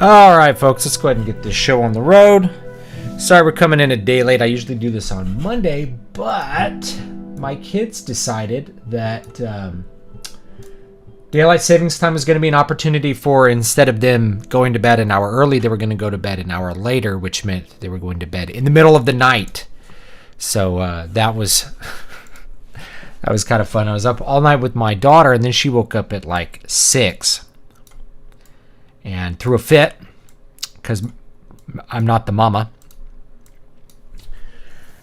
All right, folks, let's go ahead and get this show on the road. Sorry we're coming in a day late. I usually do this on Monday, but my kids decided that daylight savings time is going to be an opportunity for, instead of them going to bed an hour early, they were going to go to bed an hour later, which meant they were going to bed in the middle of the night. So that was that was kind of fun. I was up all night with my daughter, and then she woke up at like 6 and threw a fit because I'm not the mama.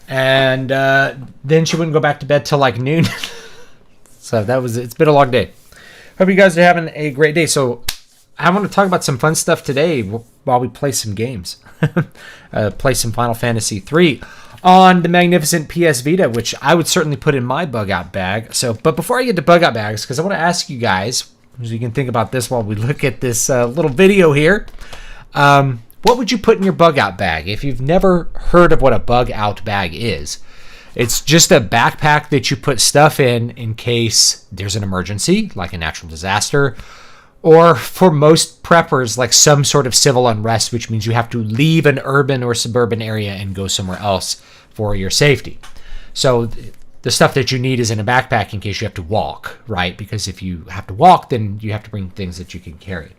And then she wouldn't go back to bed till like noon. So it's been a long day. Hope you guys are having a great day. So I want to talk about some fun stuff today while we play some games. Play some Final Fantasy 3 on the magnificent PS Vita, which I would certainly put in my bug out bag. But before I get to bug out bags, because I want to ask you guys, so you can think about this while we look at this little video here. What would you put in your bug out bag? If you've never heard of what a bug out bag is, it's just a backpack that you put stuff in case there's an emergency, like a natural disaster, or for most preppers, like some sort of civil unrest, which means you have to leave an urban or suburban area and go somewhere else for your safety. So the stuff that you need is in a backpack in case you have to walk, right? Because if you have to walk, then you have to bring things that you can carry.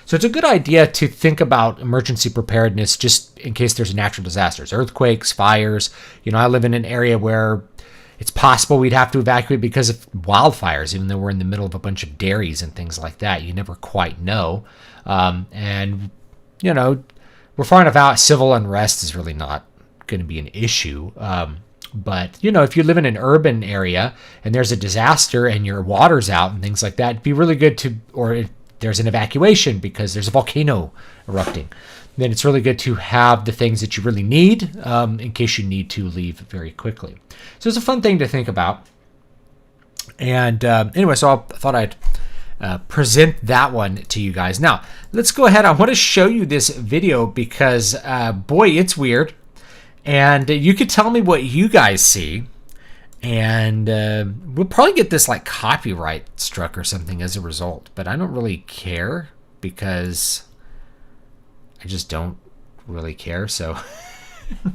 So it's a good idea to think about emergency preparedness just in case there's natural disasters, earthquakes, fires. You know, I live in an area where it's possible we'd have to evacuate because of wildfires, even though we're in the middle of a bunch of dairies and things like that. You never quite know. And, you know, we're far enough out. Civil unrest is really not going to be an issue. But, you know, if you live in an urban area and there's a disaster and your water's out and things like that, it'd be really good to, or if there's an evacuation because there's a volcano erupting, then it's really good to have the things that you really need in case you need to leave very quickly. So it's a fun thing to think about. And anyway, so I thought I'd present that one to you guys. Now, let's go ahead. I want to show you this video because, boy, it's weird. And you could tell me what you guys see. And we'll probably get this like copyright struck or something as a result. But I don't really care because I just don't really care. So we'll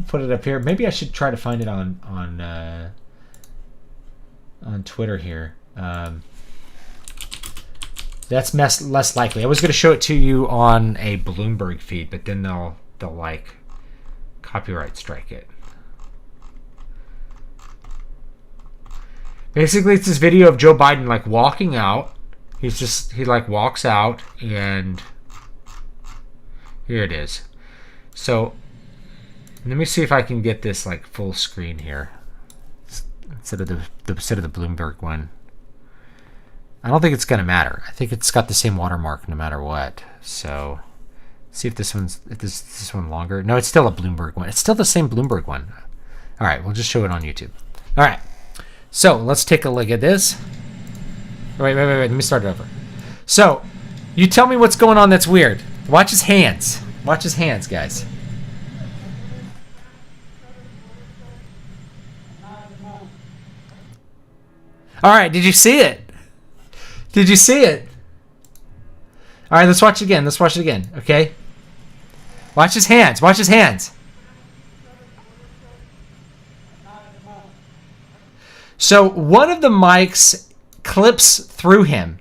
put it up here. Maybe I should try to find it on Twitter here. That's less likely. I was going to show it to you on a Bloomberg feed, but then they'll like copyright strike it. Basically, it's this video of Joe Biden like walking out. He like walks out, and here it is. So let me see if I can get this like full screen here instead of the Bloomberg one. I don't think it's gonna matter. I think it's got the same watermark no matter what. So see if this one longer. No, it's still a Bloomberg one. It's still the same Bloomberg one. All right, we'll just show it on YouTube. All right. So let's take a look at this. Wait. Let me start it over. So you tell me what's going on that's weird. Watch his hands. Watch his hands, guys. All right, did you see it? Did you see it? All right, let's watch it again. Let's watch it again, okay? Watch his hands. Watch his hands. So one of the mics clips through him.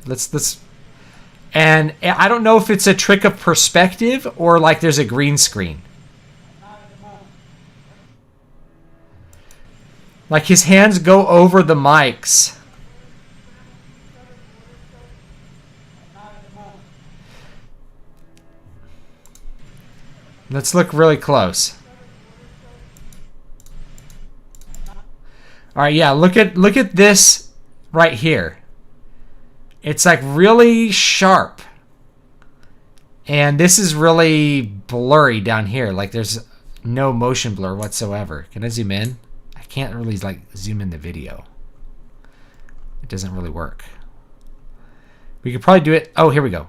Let's and I don't know if it's a trick of perspective or like there's a green screen. Like his hands go over the mics. Let's look really close. All right, yeah, look at this right here. It's like really sharp. And this is really blurry down here. Like there's no motion blur whatsoever. Can I zoom in? I can't really like zoom in the video. It doesn't really work. We could probably do it. Oh, here we go.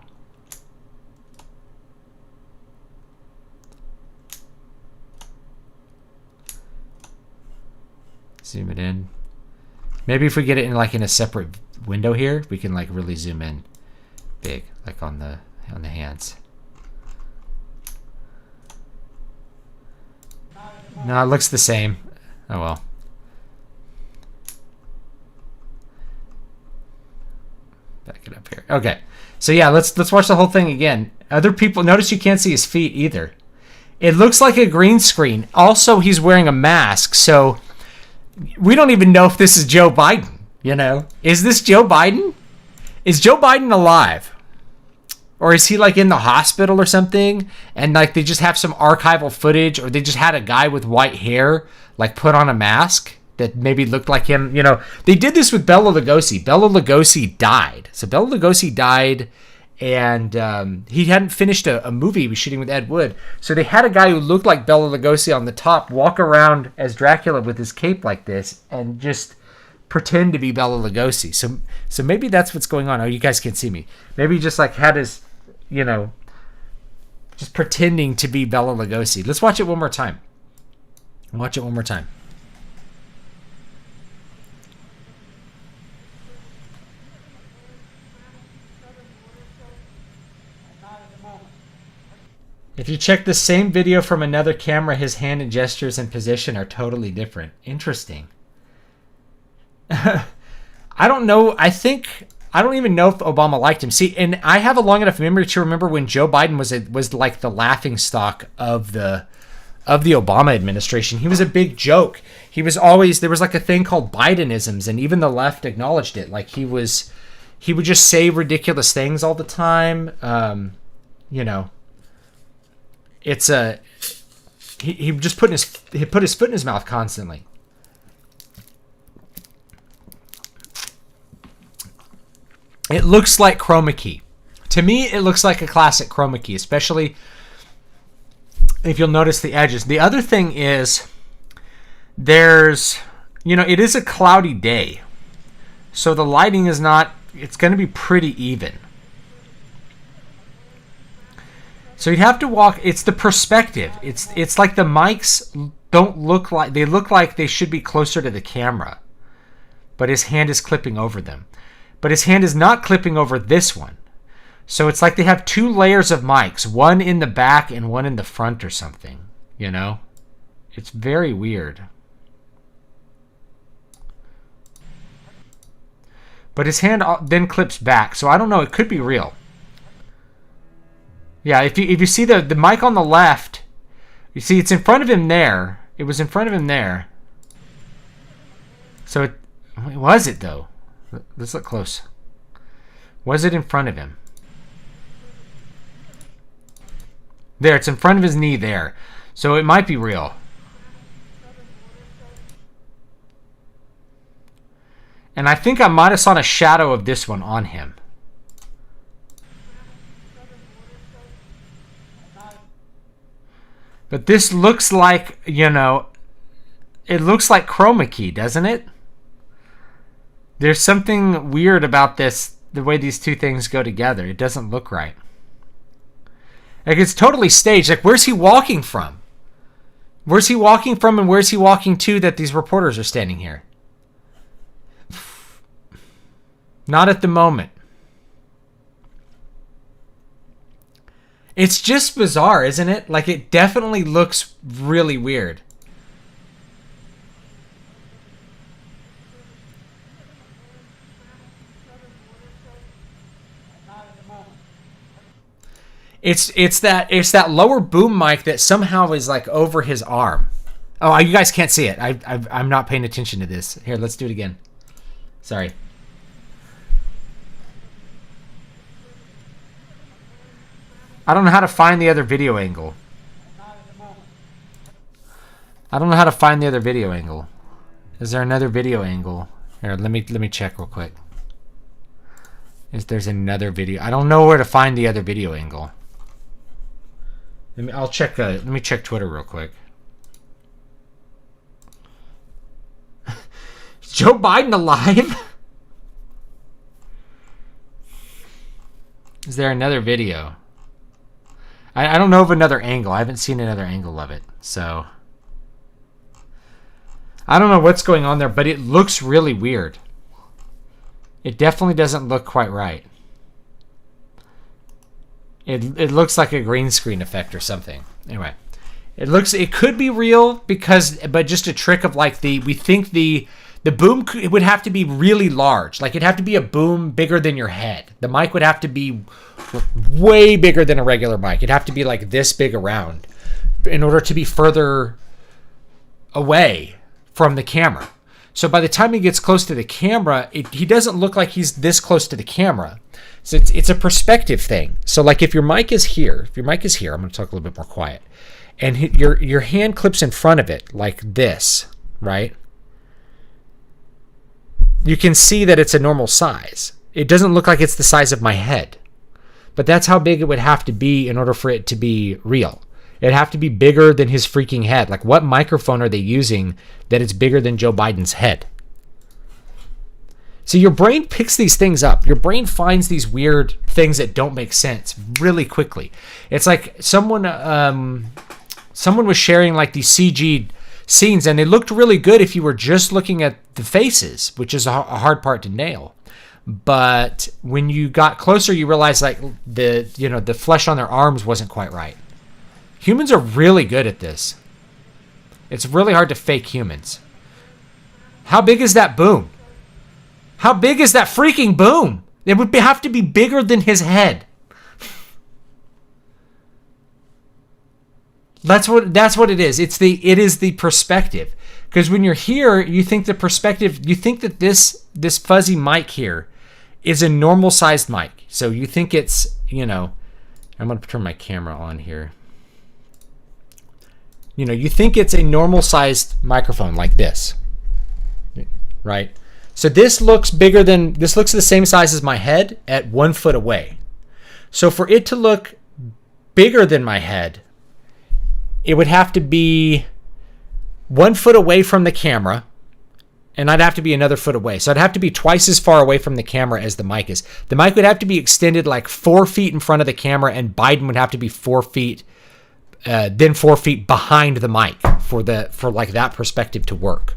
Zoom it in. Maybe if we get it in like in a separate window here, we can like really zoom in. big, like on the hands. No, it looks the same. Oh well. Back it up here. Okay. So yeah, let's watch the whole thing again. Other people, notice you can't see his feet either. It looks like a green screen. Also, he's wearing a mask, so we don't even know if this is Joe Biden, you know? Is this Joe Biden? Is Joe Biden alive? Or is he like in the hospital or something? And like they just have some archival footage, or they just had a guy with white hair like put on a mask that maybe looked like him. You know, they did this with Bela Lugosi. Bela Lugosi died. So Bela Lugosi died, and he hadn't finished a movie he was shooting with Ed Wood. So they had a guy who looked like Bela Lugosi on the top walk around as Dracula with his cape like this and just pretend to be Bela Lugosi. So maybe that's what's going on. Oh, you guys can't see me. Maybe he just like had his, you know, just pretending to be Bela Lugosi. Let's watch it one more time. Watch it one more time. If you check the same video from another camera, his hand and gestures and position are totally different. Interesting. I don't know. I don't even know if Obama liked him. See, and I have a long enough memory to remember when Joe Biden was like the laughing stock of the Obama administration. He was a big joke. He was always, there was like a thing called Bidenisms, and even the left acknowledged it. Like he would just say ridiculous things all the time. You know, it's he just put his foot in his mouth constantly. It looks like chroma key. To me, it looks like a classic chroma key, especially if you'll notice the edges. The other thing is there's, you know, it is a cloudy day. So the lighting is not, it's going to be pretty even. So you'd have to walk, it's the perspective. It's like the mics don't look like, they look like they should be closer to the camera. But his hand is clipping over them. But his hand is not clipping over this one. So it's like they have two layers of mics, one in the back and one in the front or something, you know? It's very weird. But his hand then clips back, so I don't know, it could be real. Yeah, if you see the mic on the left, you see it's in front of him there. It was in front of him there. So was it though? Let's look close. Was it in front of him? There, it's in front of his knee there. So it might be real. And I think I might have saw a shadow of this one on him. But this looks like, you know, it looks like chroma key, doesn't it? There's something weird about this, the way these two things go together. It doesn't look right. Like, it's totally staged. Like, where's he walking from? Where's he walking from and where's he walking to that these reporters are standing here? Not at the moment. It's just bizarre, isn't it? Like, it definitely looks really weird. It's that lower boom mic that somehow is like over his arm. Oh, you guys can't see it. I'm not paying attention to this. Here, let's do it again. Sorry. I don't know how to find the other video angle. I don't know how to find the other video angle. Is there another video angle? Here, let me check real quick. There's another video. I don't know where to find the other video angle. I'll check. Let me check Twitter real quick. Is Joe Biden alive? Is there another video? I don't know of another angle. I haven't seen another angle of it. So I don't know what's going on there, but it looks really weird. It definitely doesn't look quite right. It looks like a green screen effect or something. Anyway, it could be real but just a trick of like we think the boom it would have to be really large. Like it'd have to be a boom bigger than your head. The mic would have to be way bigger than a regular mic. It'd have to be like this big around in order to be further away from the camera. So by the time he gets close to the camera, he doesn't look like he's this close to the camera. So it's a perspective thing. So like if your mic is here, I'm going to talk a little bit more quiet, and your hand clips in front of it like this, right? You can see that it's a normal size. It doesn't look like it's the size of my head, but that's how big it would have to be in order for it to be real. It'd have to be bigger than his freaking head. Like what microphone are they using that it's bigger than Joe Biden's head? So your brain picks these things up. Your brain finds these weird things that don't make sense really quickly. It's like someone was sharing like these CG scenes, and they looked really good if you were just looking at the faces, which is a hard part to nail. But when you got closer, you realized like the flesh on their arms wasn't quite right. Humans are really good at this. It's really hard to fake humans. How big is that boom? How big is that freaking boom? It would have to be bigger than his head. That's what it is. It is the perspective. Because when you're here, you think the perspective, you think that this fuzzy mic here is a normal sized mic. So you think it's, I'm going to turn my camera on here. You think it's a normal sized microphone like this, right? So this looks the same size as my head at 1 foot away. So for it to look bigger than my head, it would have to be 1 foot away from the camera, and I'd have to be another foot away. So I'd have to be twice as far away from the camera as the mic is. The mic would have to be extended like 4 feet in front of the camera, and Biden would have to be 4 feet, then 4 feet behind the mic for like that perspective to work.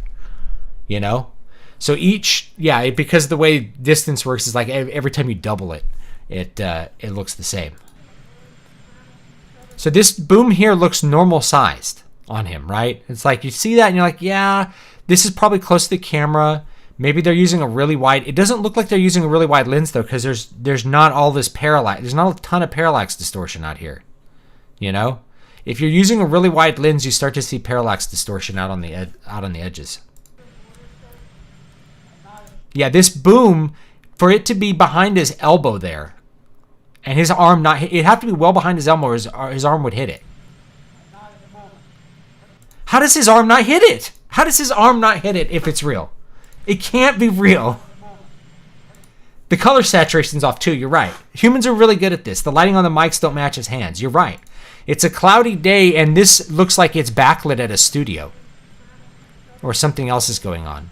So because the way distance works is like every time you double it, it looks the same. So this boom here looks normal sized on him, right? It's like you see that and you're like, yeah, this is probably close to the camera. Maybe they're using a really wide. It doesn't look like they're using a really wide lens though, because there's not all this parallax. There's not a ton of parallax distortion out here. If you're using a really wide lens, you start to see parallax distortion out on the edges. Yeah, this boom, for it to be behind his elbow there, and his arm not hit, it'd have to be well behind his elbow, or his arm would hit it. How does his arm not hit it? How does his arm not hit it if it's real? It can't be real. The color saturation's off too, you're right. Humans are really good at this. The lighting on the mics don't match his hands. You're right. It's a cloudy day, and this looks like it's backlit at a studio. Or something else is going on.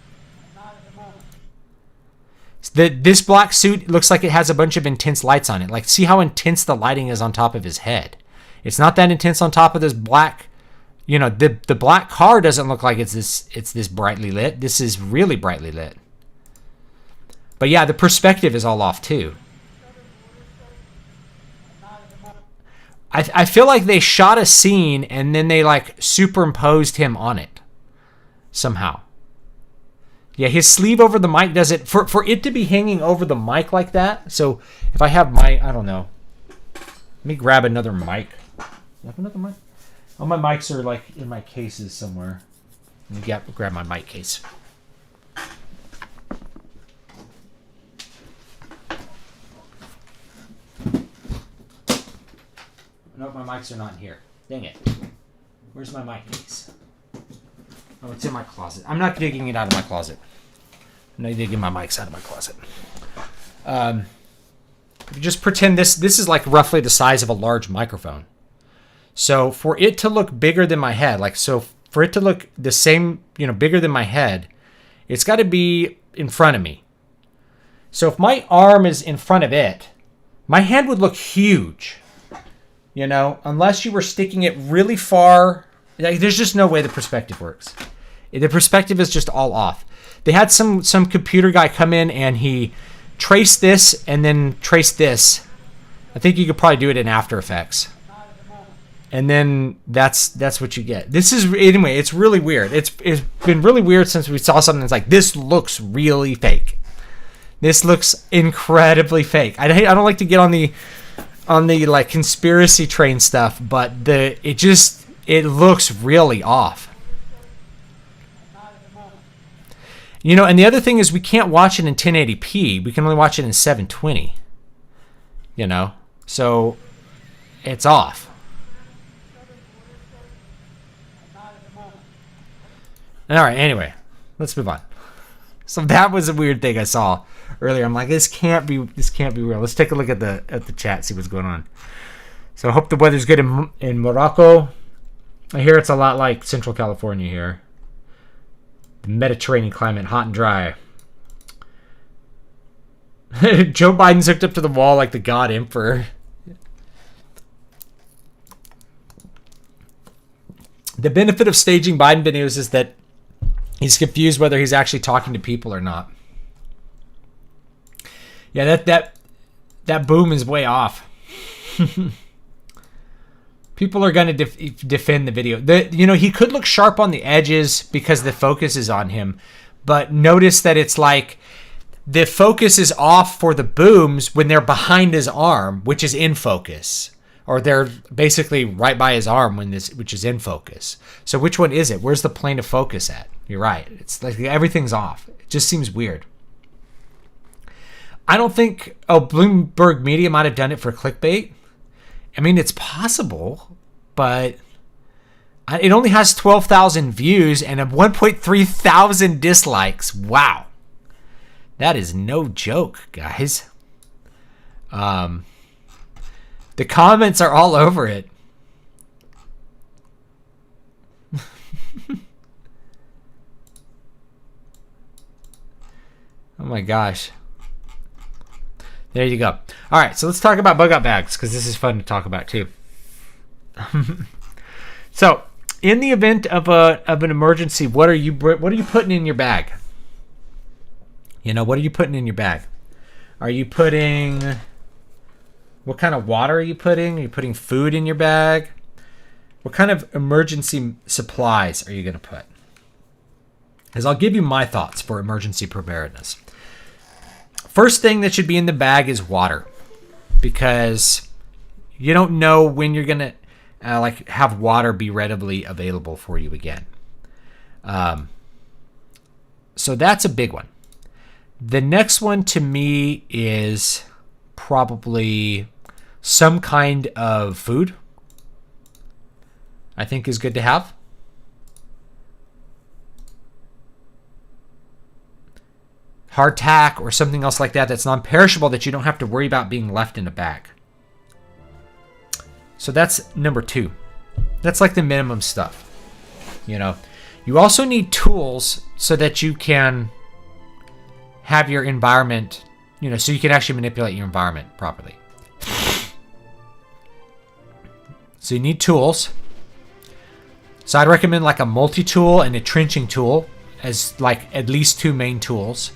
This black suit looks like it has a bunch of intense lights on it. Like, see how intense the lighting is on top of his head. It's not that intense on top of this black. The black car doesn't look like it's this brightly lit. This is really brightly lit. But yeah, the perspective is all off too. I feel like they shot a scene and then they like superimposed him on it somehow. Yeah, his sleeve over the mic does it for it to be hanging over the mic like that. So if I have I don't know. Let me grab another mic. Do I have another mic? All my mics are like in my cases somewhere. Let me grab my mic case. No, my mics are not in here. Dang it. Where's my mic case? Oh, it's in my closet. I'm not digging it out of my closet. I'm not digging my mics out of my closet. If you just pretend this is like roughly the size of a large microphone. So for it to look bigger than my head, for it to look the same, bigger than my head, it's got to be in front of me. So if my arm is in front of it, my hand would look huge. Unless you were sticking it really far. There's just no way the perspective works. The perspective is just all off. They had some computer guy come in and he traced this and then traced this. I think you could probably do it in After Effects. And then that's what you get. This is, anyway, it's really weird. It's been really weird since we saw something that's like, this looks really fake. This looks incredibly fake. I don't like to get on the like conspiracy train stuff, but it looks really off. You know, and the other thing is we can't watch it in 1080p. We can only watch it in 720. You know, so it's off. All right, anyway, let's move on. So that was a weird thing I saw earlier. I'm like, this can't be real. Let's take a look at the chat, see what's going on. So I hope the weather's good in Morocco. I hear it's a lot like Central California here. The Mediterranean climate, hot and dry. Joe Biden's hooked up to the wall like the God Emperor. The benefit of staging Biden videos is that he's confused whether he's actually talking to people or not. Yeah, that boom is way off. People are going to defend the video. He could look sharp on the edges because the focus is on him. But notice that it's like the focus is off for the booms when they're behind his arm, which is in focus. Or they're basically right by his arm which is in focus. So which one is it? Where's the plane of focus at? You're right. It's like everything's off. It just seems weird. I don't think Bloomberg Media might have done it for clickbait. I mean, it's possible, but it only has 12,000 views and 1.3 thousand dislikes. Wow. That is no joke, guys. The comments are all over it. Oh my gosh. There you go. All right, so let's talk about bug out bags because this is fun to talk about too. So, in the event of an emergency, what are you putting in your bag? You know, what are you putting in your bag? Are you putting, what kind of water are you putting? Are you putting food in your bag? What kind of emergency supplies are you going to put? Because I'll give you my thoughts for emergency preparedness. First thing that should be in the bag is water, because you don't know when you're going to have water be readily available for you again. So that's a big one. The next one to me is probably some kind of food. I think is good to have. Hardtack or something else like that that's non-perishable that you don't have to worry about being left in a bag. So that's number 2. That's like the minimum stuff. You know, you also need tools so that you can have your environment, you know, so you can actually manipulate your environment properly. So you need tools. So I'd recommend like a multi-tool and a trenching tool as like at least 2 main tools,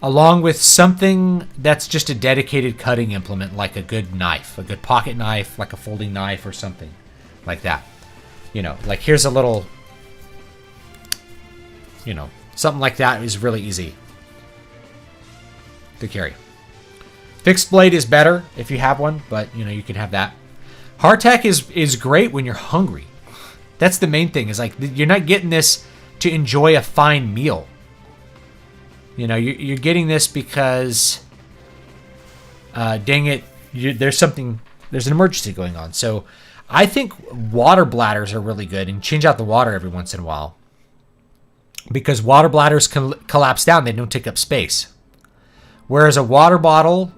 along with something that's just a dedicated cutting implement, like a good knife, a good pocket knife, like a folding knife or something like that. You know, like here's a little, you know, something like that is really easy to carry. Fixed blade is better if you have one, but you know, you can have that. Hardtack is great when you're hungry. That's the main thing, is like you're not getting this to enjoy a fine meal. You know, you're getting this because, dang it, there's an emergency going on. So I think water bladders are really good, and change out the water every once in a while, because water bladders can collapse down. They don't take up space. Whereas a water bottle,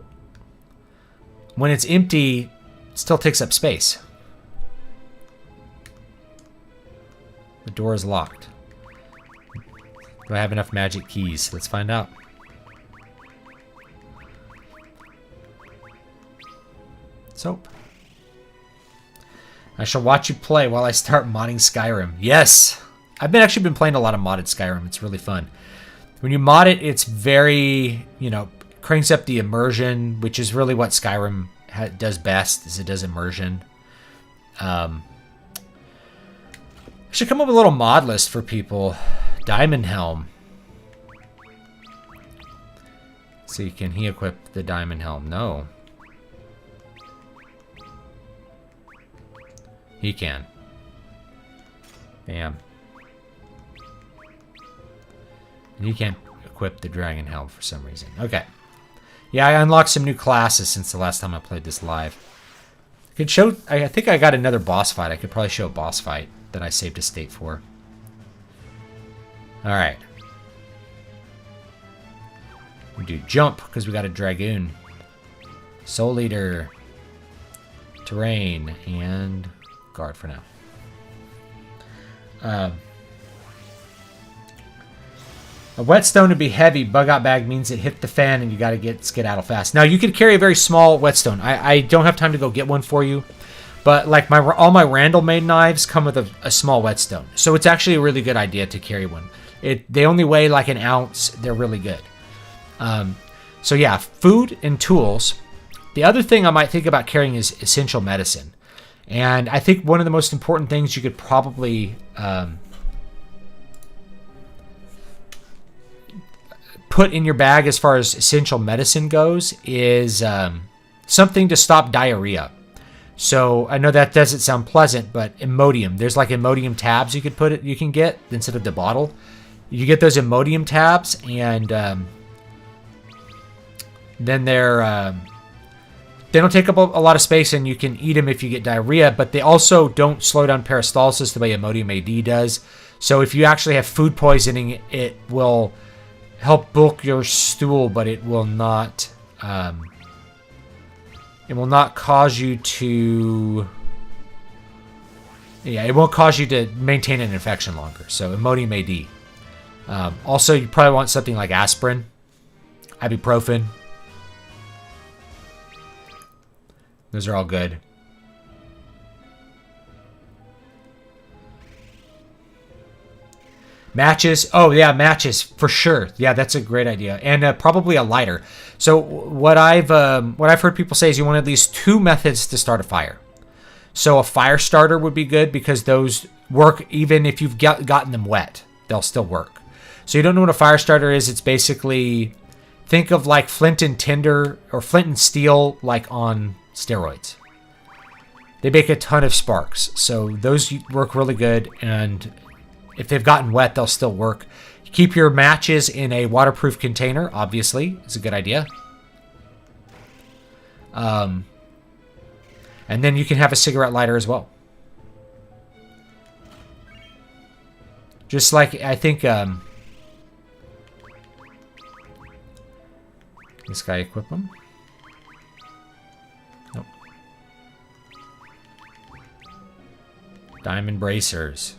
when it's empty, still takes up space. The door is locked. Do I have enough magic keys? Let's find out. Soap. I shall watch you play while I start modding Skyrim. Yes! I've actually been playing a lot of modded Skyrim. It's really fun. When you mod it, it's very, you know, cranks up the immersion, which is really what Skyrim does best is it does immersion. I should come up with a little mod list for people. Diamond Helm. See, can he equip the Diamond Helm? No. He can. Bam. And he can't equip the Dragon Helm for some reason. Okay. Yeah, I unlocked some new classes since the last time I played this live. I could show... I think I got another boss fight. I could probably show a boss fight that I saved a state for. Alright. We do jump, because we got a Dragoon. Soul Eater. Terrain. And guard for now. A whetstone would be heavy. Bug out bag means it hit the fan and you got to get skedaddle fast. Now, you could carry a very small whetstone. I don't have time to go get one for you. But like all my Randall made knives come with a small whetstone. So it's actually a really good idea to carry one. They only weigh like an ounce. They're really good. So yeah, food and tools. The other thing I might think about carrying is essential medicine. And I think one of the most important things you could probably put in your bag as far as essential medicine goes is something to stop diarrhea. So I know that doesn't sound pleasant, but Imodium. There's like Imodium tabs you can get instead of the bottle. You get those Imodium tabs, and then they don't take up a lot of space, and you can eat them if you get diarrhea, but they also don't slow down peristalsis the way Imodium AD does. So if you actually have food poisoning, it will help bulk your stool, but it will not cause you to... Yeah, it won't cause you to maintain an infection longer. So Imodium AD. Also, you probably want something like aspirin, ibuprofen. Those are all good. Matches. Oh, yeah, matches for sure. Yeah, that's a great idea. And probably a lighter. So what I've heard people say is you want at least 2 methods to start a fire. So a fire starter would be good because those work even if you've gotten them wet. They'll still work. So you don't know what a fire starter is. It's basically, think of like flint and tinder or flint and steel like on steroids. They make a ton of sparks. So those work really good, and if they've gotten wet, they'll still work. Keep your matches in a waterproof container, obviously. It's a good idea. And then you can have a cigarette lighter as well. Just like, I think... this guy equip him? Nope. Diamond bracers.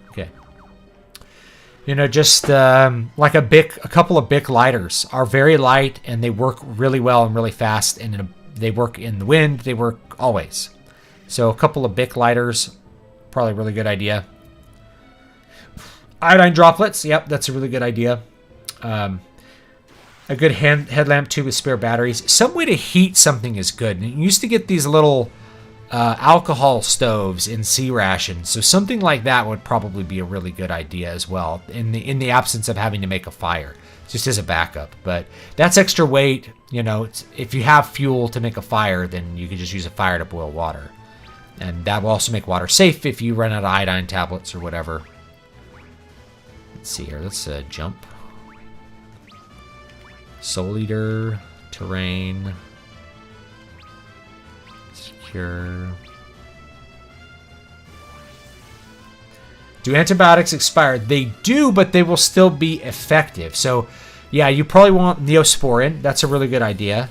Okay. You know, just like a couple of Bic lighters are very light and they work really well and really fast, and they work in the wind. They work always. So a couple of Bic lighters, probably a really good idea. Iodine droplets. Yep, that's a really good idea. A good headlamp too with spare batteries. Some way to heat something is good. And you used to get these little alcohol stoves in sea rations, so something like that would probably be a really good idea as well, in the absence of having to make a fire, just as a backup. But that's extra weight. You know, if you have fuel to make a fire, then you can just use a fire to boil water, and that will also make water safe if you run out of iodine tablets or whatever. Let's see here. Let's jump. Soul Eater, terrain, secure. Do antibiotics expire? They do, but they will still be effective. So, yeah, you probably want Neosporin. That's a really good idea.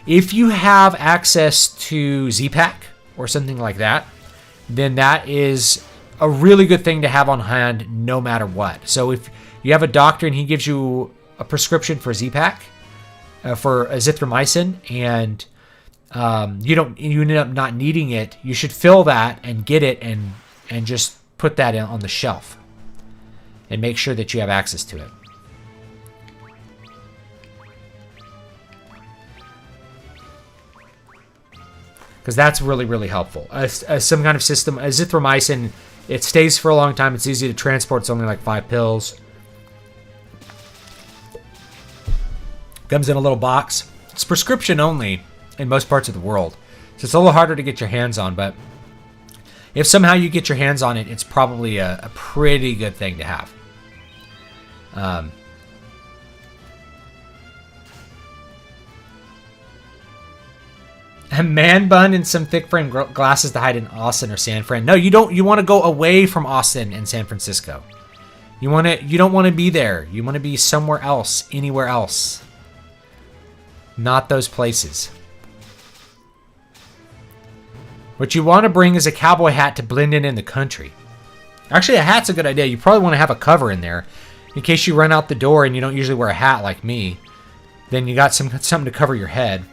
If you have access to Z-Pack or something like that, then that is a really good thing to have on hand no matter what. So if you have a doctor and he gives you a prescription for Z-Pack, for azithromycin, and you end up not needing it, you should fill that and get it and just put that on the shelf and make sure that you have access to it. because that's really, really helpful. Some kind of system, azithromycin, it stays for a long time. It's easy to transport. It's only like 5 pills. Comes in a little box. It's prescription only in most parts of the world. So it's a little harder to get your hands on, but if somehow you get your hands on it, it's probably a pretty good thing to have. A man bun and some thick frame glasses to hide in Austin or San Fran. No, you don't. You want to go away from Austin and San Francisco. You don't want to be there. You want to be somewhere else, anywhere else. Not those places. What you want to bring is a cowboy hat to blend in the country. Actually, a hat's a good idea. You probably want to have a cover in there in case you run out the door and you don't usually wear a hat like me. Then you got something to cover your head.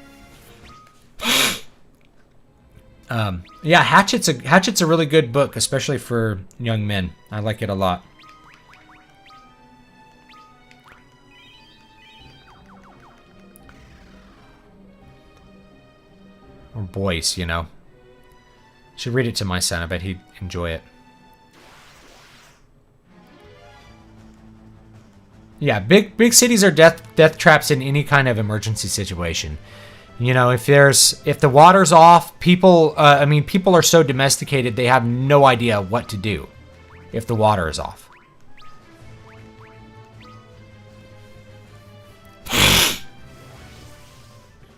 Yeah, Hatchet's a really good book, especially for young men. I like it a lot. Or boys, you know. Should read it to my son. I bet he'd enjoy it. Yeah, big cities are death traps in any kind of emergency situation. You know, if the water's off, people are so domesticated they have no idea what to do if the water is off.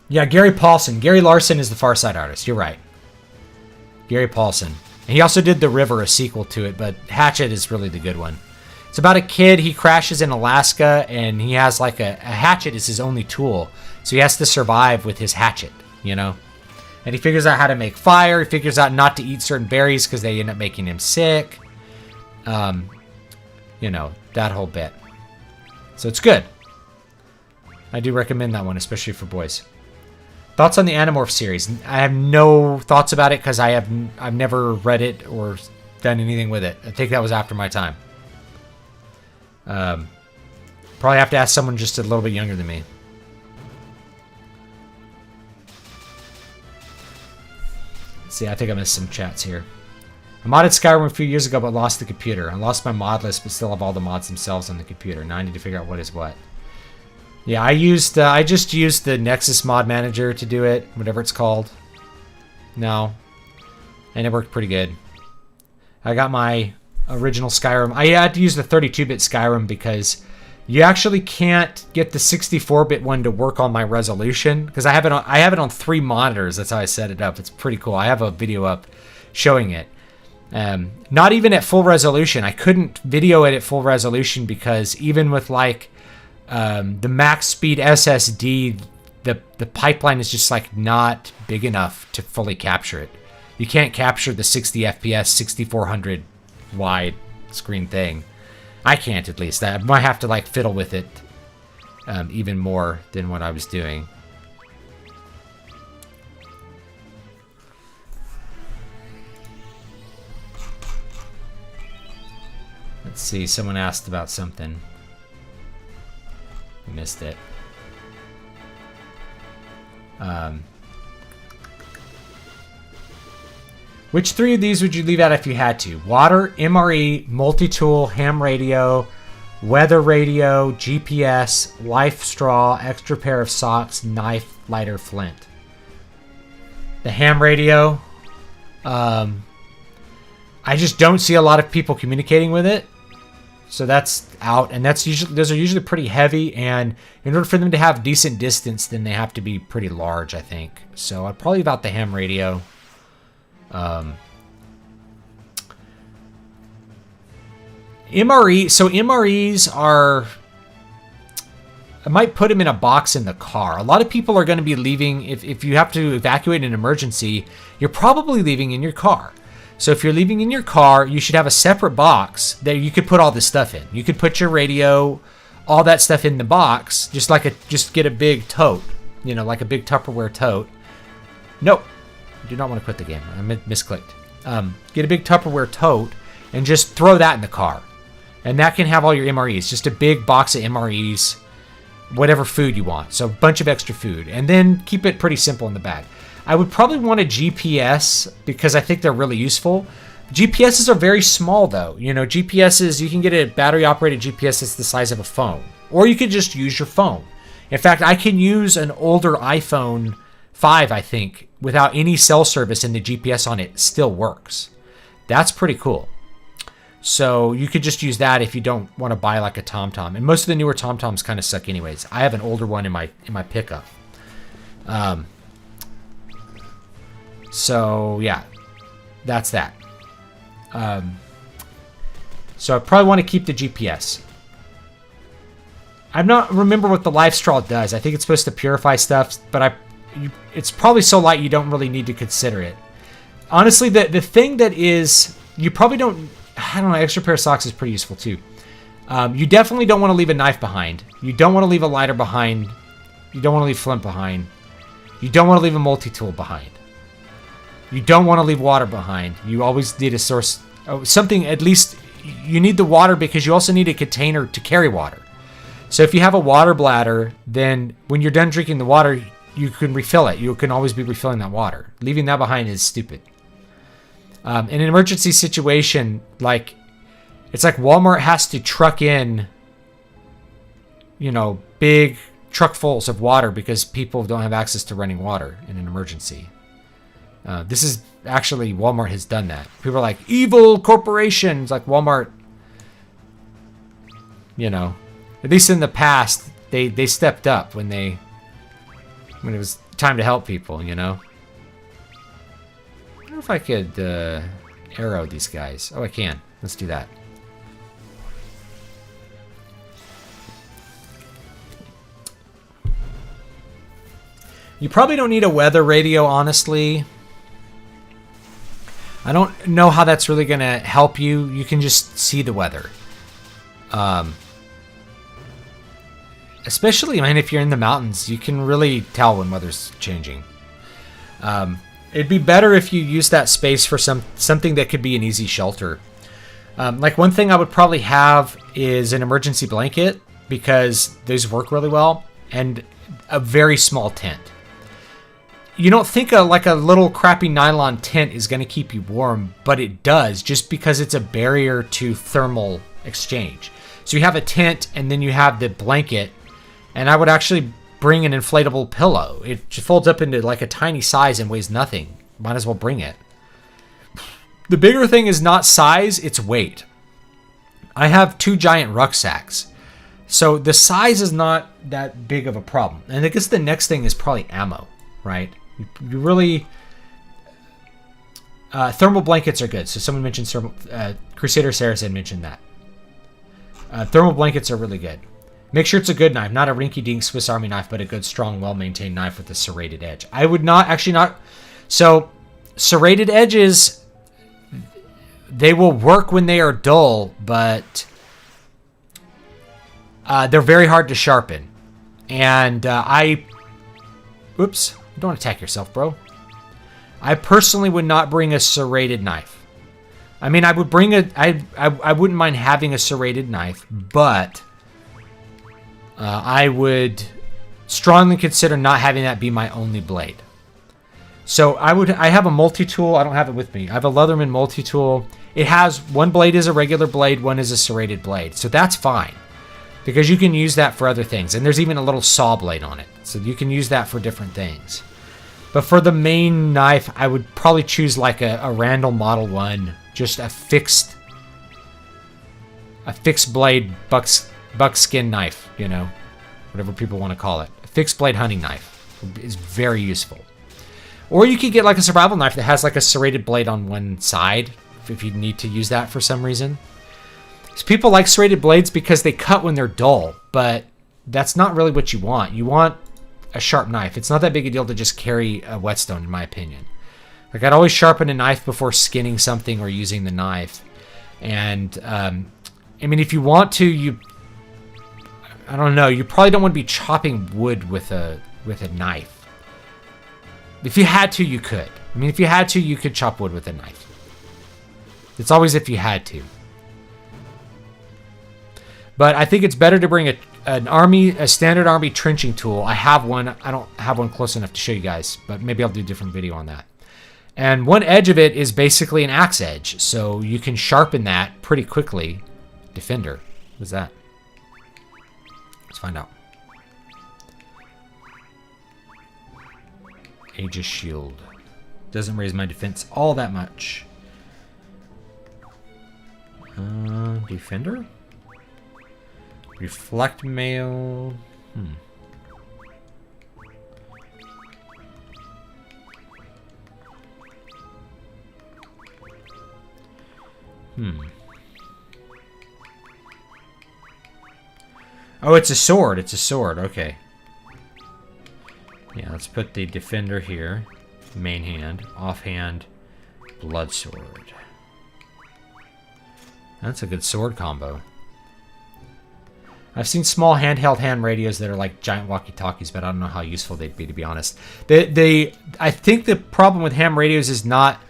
Yeah, Gary Larson is the Far Side artist. You're right. Gary Paulson. And he also did The River, a sequel to it, but Hatchet is really the good one. It's about a kid. He crashes in Alaska, and he has like a hatchet is his only tool. So he has to survive with his hatchet, you know? And he figures out how to make fire. He figures out not to eat certain berries because they end up making him sick. You know, that whole bit. So it's good. I do recommend that one, especially for boys. Thoughts on the Animorph series? I have no thoughts about it because I've never read it or done anything with it. I think that was after my time. Probably have to ask someone just a little bit younger than me. Let's see, I think I missed some chats here. I modded Skyrim a few years ago but lost the computer. I lost my mod list but still have all the mods themselves on the computer. Now I need to figure out what is what. Yeah, I just used the Nexus mod manager to do it, whatever it's called. No. And it worked pretty good. I got my original Skyrim. I had to use the 32-bit Skyrim because you actually can't get the 64-bit one to work on my resolution because I have it on 3 monitors. That's how I set it up. It's pretty cool. I have a video up showing it. Not even at full resolution. I couldn't video it at full resolution because even with like the max speed SSD, the pipeline is just like not big enough to fully capture it. You can't capture the 60 FPS, 6400 wide screen thing. I can't, at least. I might have to like fiddle with it even more than what I was doing. Let's see, someone asked about something. Missed it. Which 3 of these would you leave out if you had to? Water, MRE, multi-tool, ham radio, weather radio, GPS, life straw, extra pair of socks, knife, lighter, flint. The ham radio. I just don't see a lot of people communicating with it. So that's out, and those are usually pretty heavy, and in order for them to have decent distance, then they have to be pretty large, I think. So I'd probably leave out the ham radio. MRE. So MREs are. I might put them in a box in the car. A lot of people are going to be leaving if you have to evacuate in an emergency. You're probably leaving in your car. So if you're leaving in your car, you should have a separate box that you could put all this stuff in. You could put your radio, all that stuff in the box, just get a big tote, you know, like a big Tupperware tote. Nope, I do not want to quit the game. I misclicked. Get a big Tupperware tote and just throw that in the car, and that can have all your MREs. Just a big box of MREs, whatever food you want. So a bunch of extra food, and then keep it pretty simple in the bag. I would probably want a GPS because I think they're really useful. GPSs are very small though. You know, GPSs, you can get a battery operated GPS that's the size of a phone, or you could just use your phone. In fact, I can use an older iPhone 5, I think, without any cell service, and the GPS on it still works. That's pretty cool. So you could just use that if you don't want to buy like a TomTom. And most of the newer TomToms kind of suck anyways. I have an older one in my pickup. So yeah, that's that. So I probably want to keep the GPS. I'm not remember what the life straw does. I think it's supposed to purify stuff, but it's probably so light you don't really need to consider it. Honestly, the thing that is, you probably don't, I don't know, extra pair of socks is pretty useful too. You definitely don't want to leave a knife behind. You don't want to leave a lighter behind. You don't want to leave flint behind. You don't want to leave a multi-tool behind. You don't want to leave water behind. You always need a source, something, at least you need the water because you also need a container to carry water. So if you have a water bladder, then when you're done drinking the water, you can refill it. You can always be refilling that water. Leaving that behind is stupid. In an emergency situation, like, it's like Walmart has to truck in, you know, big truckfuls of water because people don't have access to running water in an emergency. This is actually, Walmart has done that. People are like, evil corporations, like Walmart, you know, at least in the past, they stepped up when it was time to help people, you know. I wonder if I could arrow these guys. Oh, I can. Let's do that. You probably don't need a weather radio, honestly. I don't know how that's really going to help you. You can just see the weather. Especially, I mean, if you're in the mountains, you can really tell when weather's changing. It'd be better if you use that space for something that could be an easy shelter. Like one thing I would probably have is an emergency blanket because those work really well, and a very small tent. You don't think like a little crappy nylon tent is going to keep you warm, but it does, just because it's a barrier to thermal exchange. So you have a tent and then you have the blanket, and I would actually bring an inflatable pillow. It just folds up into like a tiny size and weighs nothing. Might as well bring it. The bigger thing is not size, it's weight. I have 2 giant rucksacks. So the size is not that big of a problem. And I guess the next thing is probably ammo, right? You really... thermal blankets are good. So someone mentioned Crusader Saracen mentioned that. Thermal blankets are really good. Make sure it's a good knife, not a rinky-dink Swiss Army knife, but a good, strong, well-maintained knife with a serrated edge. I would not... So, serrated edges, they will work when they are dull, but they're very hard to sharpen. And Oops. Don't attack yourself, bro. I personally would not bring a serrated knife. I mean, I would bring I wouldn't mind having a serrated knife, but I would strongly consider not having that be my only blade. So I have a multi-tool. I don't have it with me. I have a Leatherman multi-tool. It has one blade is a regular blade, one is a serrated blade. So that's fine, because you can use that for other things. And there's even a little saw blade on it. So you can use that for different things. But for the main knife, I would probably choose like a Randall Model 1. Just a fixed blade buckskin knife, you know, whatever people want to call it. A fixed blade hunting knife is very useful. Or you could get like a survival knife that has like a serrated blade on one side if you need to use that for some reason. So people like serrated blades because they cut when they're dull, but that's not really what you want. You want a sharp knife. It's not that big a deal to just carry a whetstone, in my opinion. Like, I'd always sharpen a knife before skinning something or using the knife. And I mean, if you want to, I don't know, you probably don't want to be chopping wood with a knife. If you had to, you could. I mean, if you had to, you could chop wood with a knife. It's always if you had to. But I think it's better to bring a standard army trenching tool. I have one. I don't have one close enough to show you guys, but maybe I'll do a different video on that. And one edge of it is basically an axe edge, so you can sharpen that pretty quickly. Defender. What's that? Let's find out. Aegis shield. Doesn't raise my defense all that much. Defender? Reflect mail. Oh, it's a sword. It's a sword. Okay. Yeah, let's put the defender here. Main hand. Offhand. Blood sword. That's a good sword combo. I've seen small handheld hand radios that are like giant walkie-talkies, but I don't know how useful they'd be, to be honest. I think the problem with ham radios is not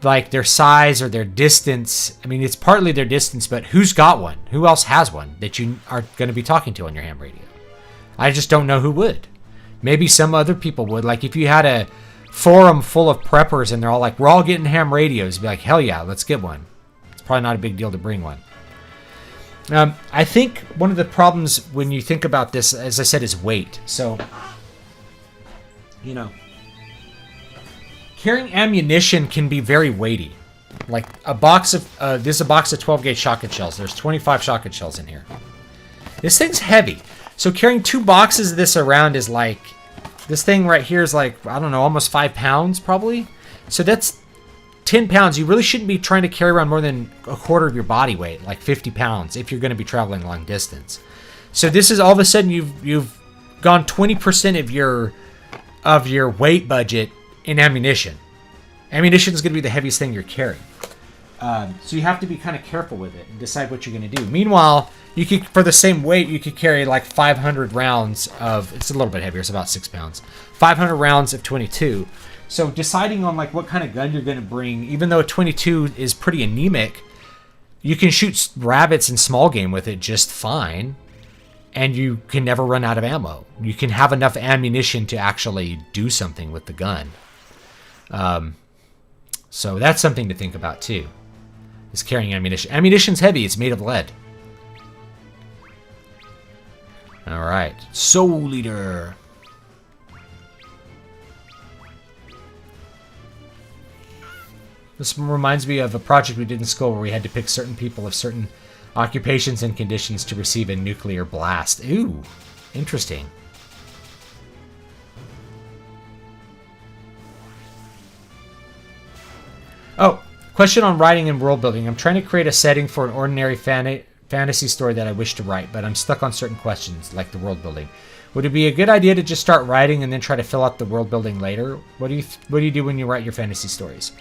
like their size or their distance. I mean, it's partly their distance, but who's got one? Who else has one that you are going to be talking to on your ham radio? I just don't know who would. Maybe some other people would. Like if you had a forum full of preppers and they're all like, we're all getting ham radios, be like, hell yeah, let's get one. It's probably not a big deal to bring one. I think one of the problems when you think about this, as I said, is weight. So, you know, carrying ammunition can be very weighty. Like a box of, this is a box of 12 gauge shotgun shells. There's 25 shotgun shells in here. This thing's heavy. So carrying 2 boxes of this around is like, this thing right here is like, I don't know, almost 5 pounds probably. So that's 10 pounds. You really shouldn't be trying to carry around more than a quarter of your body weight, like 50 pounds, if you're going to be traveling long distance. So this is all of a sudden you've gone 20% of your weight budget in ammunition. Ammunition is going to be the heaviest thing you're carrying. So you have to be kind of careful with it and decide what you're going to do. Meanwhile, you could, for the same weight, you could carry like 500 rounds of, it's a little bit heavier, it's about 6 pounds, 500 rounds of 22. So deciding on like what kind of gun you're going to bring, even though a 22 is pretty anemic, you can shoot rabbits and small game with it just fine, and you can never run out of ammo. You can have enough ammunition to actually do something with the gun. So that's something to think about too, is carrying ammunition. Ammunition's heavy. It's made of lead. All right. Soul Leader. This reminds me of a project we did in school where we had to pick certain people of certain occupations and conditions to receive a nuclear blast. Ooh, interesting. Oh, question on writing and world building. I'm trying to create a setting for an ordinary fantasy story that I wish to write, but I'm stuck on certain questions, like the world building. Would it be a good idea to just start writing and then try to fill out the world building later? What do you do when you write your fantasy stories?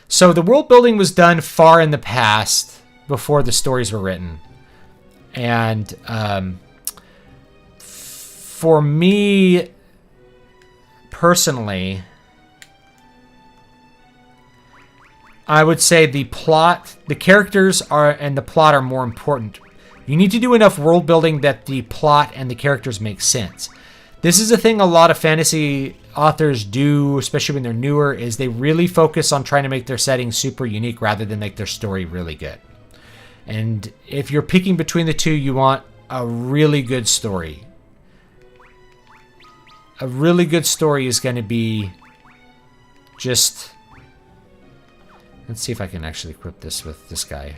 So the world building was done far in the past, before the stories were written. And for me, personally, I would say the plot, the characters and the plot are more important. You need to do enough world building that the plot and the characters make sense. This is a thing a lot of fantasy authors do, especially when they're newer, is they really focus on trying to make their setting super unique rather than make their story really good. And if you're picking between the two, you want a really good story. A really good story is going to be just... Let's see if I can actually equip this with this guy.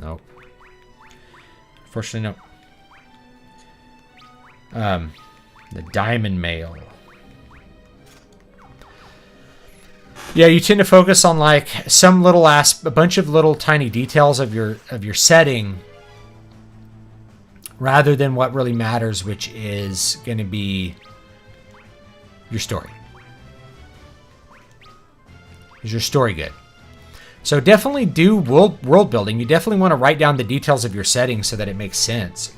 Nope. Unfortunately, nope. The diamond mail. Yeah, you tend to focus on like some little a bunch of little tiny details of your setting, rather than what really matters, which is going to be your story. Is your story good? So definitely do world building. You definitely want to write down the details of your setting so that it makes sense.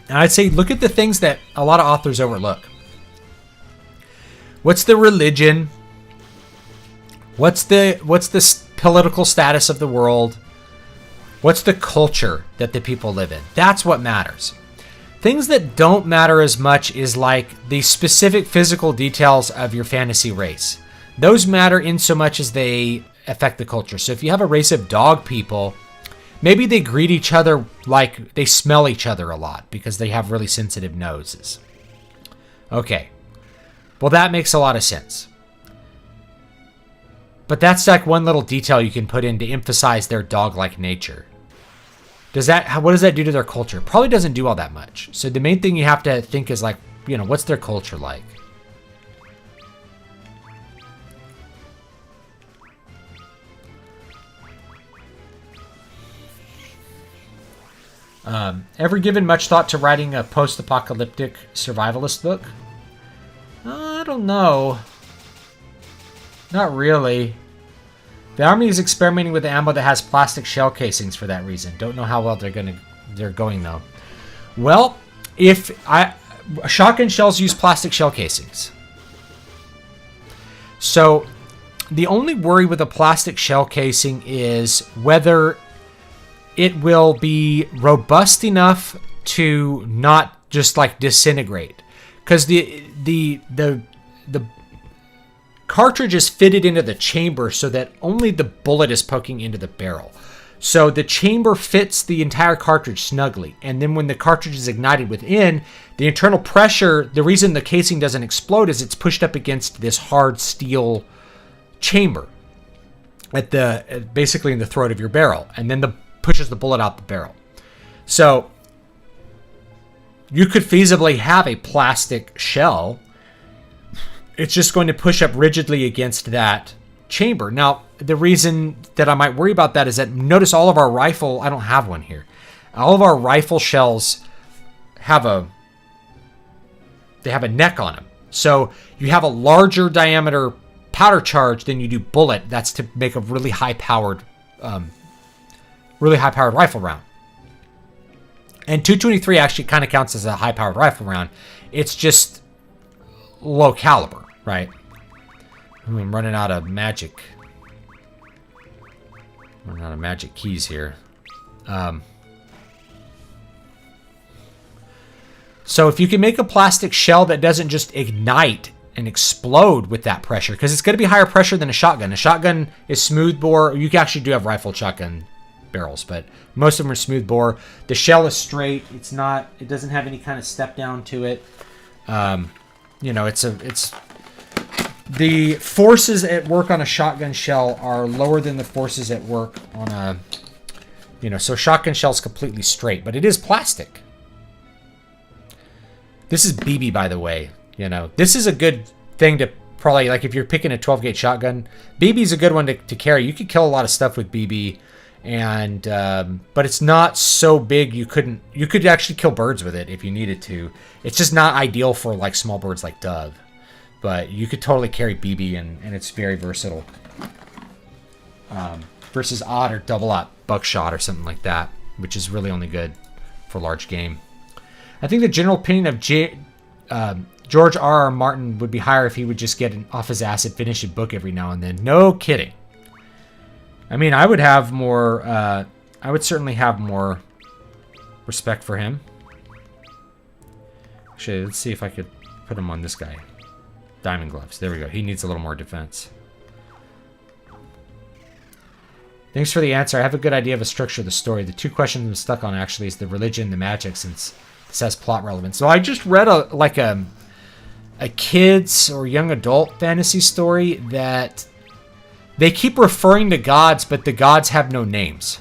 And I'd say look at the things that a lot of authors overlook. What's the religion? What's the political status of the world? What's the culture that the people live in? That's what matters. Things that don't matter as much is like the specific physical details of your fantasy race. Those matter in so much as they affect the culture. So if you have a race of dog people, maybe they greet each other like they smell each other a lot because they have really sensitive noses. Okay. Well, that makes a lot of sense. But that's like one little detail you can put in to emphasize their dog-like nature. What does that do to their culture? Probably doesn't do all that much. So the main thing you have to think is like, what's their culture like? Ever given much thought to writing a post-apocalyptic survivalist book? I don't know. Not really. The army is experimenting with ammo that has plastic shell casings for that reason. Don't know how well they're going though. Well, shotgun shells use plastic shell casings. So the only worry with a plastic shell casing is whether it will be robust enough to not just like disintegrate, because the cartridge is fitted into the chamber so that only the bullet is poking into the barrel. So the chamber fits the entire cartridge snugly. And then when the cartridge is ignited within, the internal pressure, the reason the casing doesn't explode is it's pushed up against this hard steel chamber at basically in the throat of your barrel. And then pushes the bullet out the barrel. So you could feasibly have a plastic shell. It's just going to push up rigidly against that chamber. Now, the reason that I might worry about that is that notice all of our rifle, I don't have one here. All of our rifle shells have a neck on them. So you have a larger diameter powder charge than you do bullet. That's to make a really high powered rifle round. And 223 actually kind of counts as a high powered rifle round. It's just low caliber, right? I'm running out of magic. Running out of magic keys here. So if you can make a plastic shell that doesn't just ignite and explode with that pressure, because it's going to be higher pressure than a shotgun. A shotgun is smooth bore. You actually do have rifled shotgun barrels, but most of them are smooth bore. The shell is straight. It doesn't have any kind of step down to it. It's the forces at work on a shotgun shell are lower than the forces at work on a, so shotgun shell is completely straight, but it is plastic. This is BB, by the way. This is a good thing to probably, like if you're picking a 12 gauge shotgun, BB is a good one to carry. You could kill a lot of stuff with BB, and but it's not so big you could actually kill birds with it if you needed to. It's just not ideal for like small birds like dove, but you could totally carry BB, and it's very versatile. Versus odd or double aught buckshot or something like that, which is really only good for large game. I think the general opinion of George R.R. Martin would be higher if he would just get off his ass and finish a book every now and then. No kidding. I mean, I would have more. I would certainly have more respect for him. Actually, let's see if I could put him on this guy. Diamond gloves. There we go. He needs a little more defense. Thanks for the answer. I have a good idea of the structure of the story. The two questions I'm stuck on actually is the religion, the magic, since this has plot relevance. So I just read a kids or young adult fantasy story that they keep referring to gods, but the gods have no names.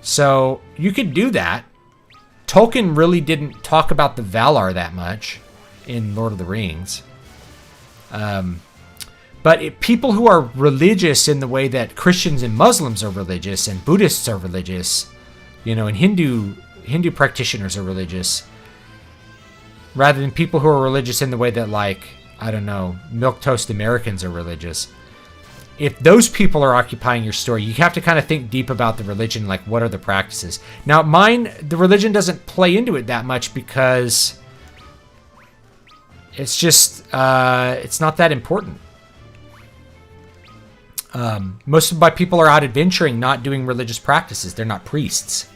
So you could do that. Tolkien really didn't talk about the Valar that much in Lord of the Rings. But people who are religious in the way that Christians and Muslims are religious and Buddhists are religious, and Hindu practitioners are religious, rather than people who are religious in the way that, like, I don't know, milquetoast Americans are religious. If those people are occupying your story, you have to kind of think deep about the religion, like what are the practices. Now, the religion doesn't play into it that much because it's just, it's not that important. Most of my people are out adventuring, not doing religious practices. They're not priests.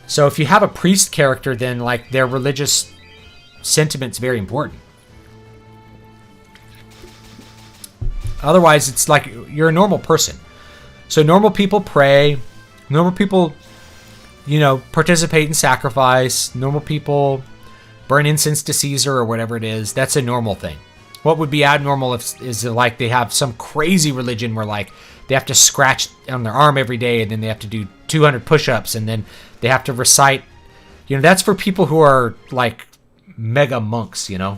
So if you have a priest character, then like their religious sentiment's very important. Otherwise, it's like you're a normal person. So normal people pray. Normal people, participate in sacrifice. Normal people burn incense to Caesar or whatever it is. That's a normal thing. What would be abnormal is like they have some crazy religion where like they have to scratch on their arm every day and then they have to do 200 push-ups and then they have to recite. That's for people who are like mega monks, Like,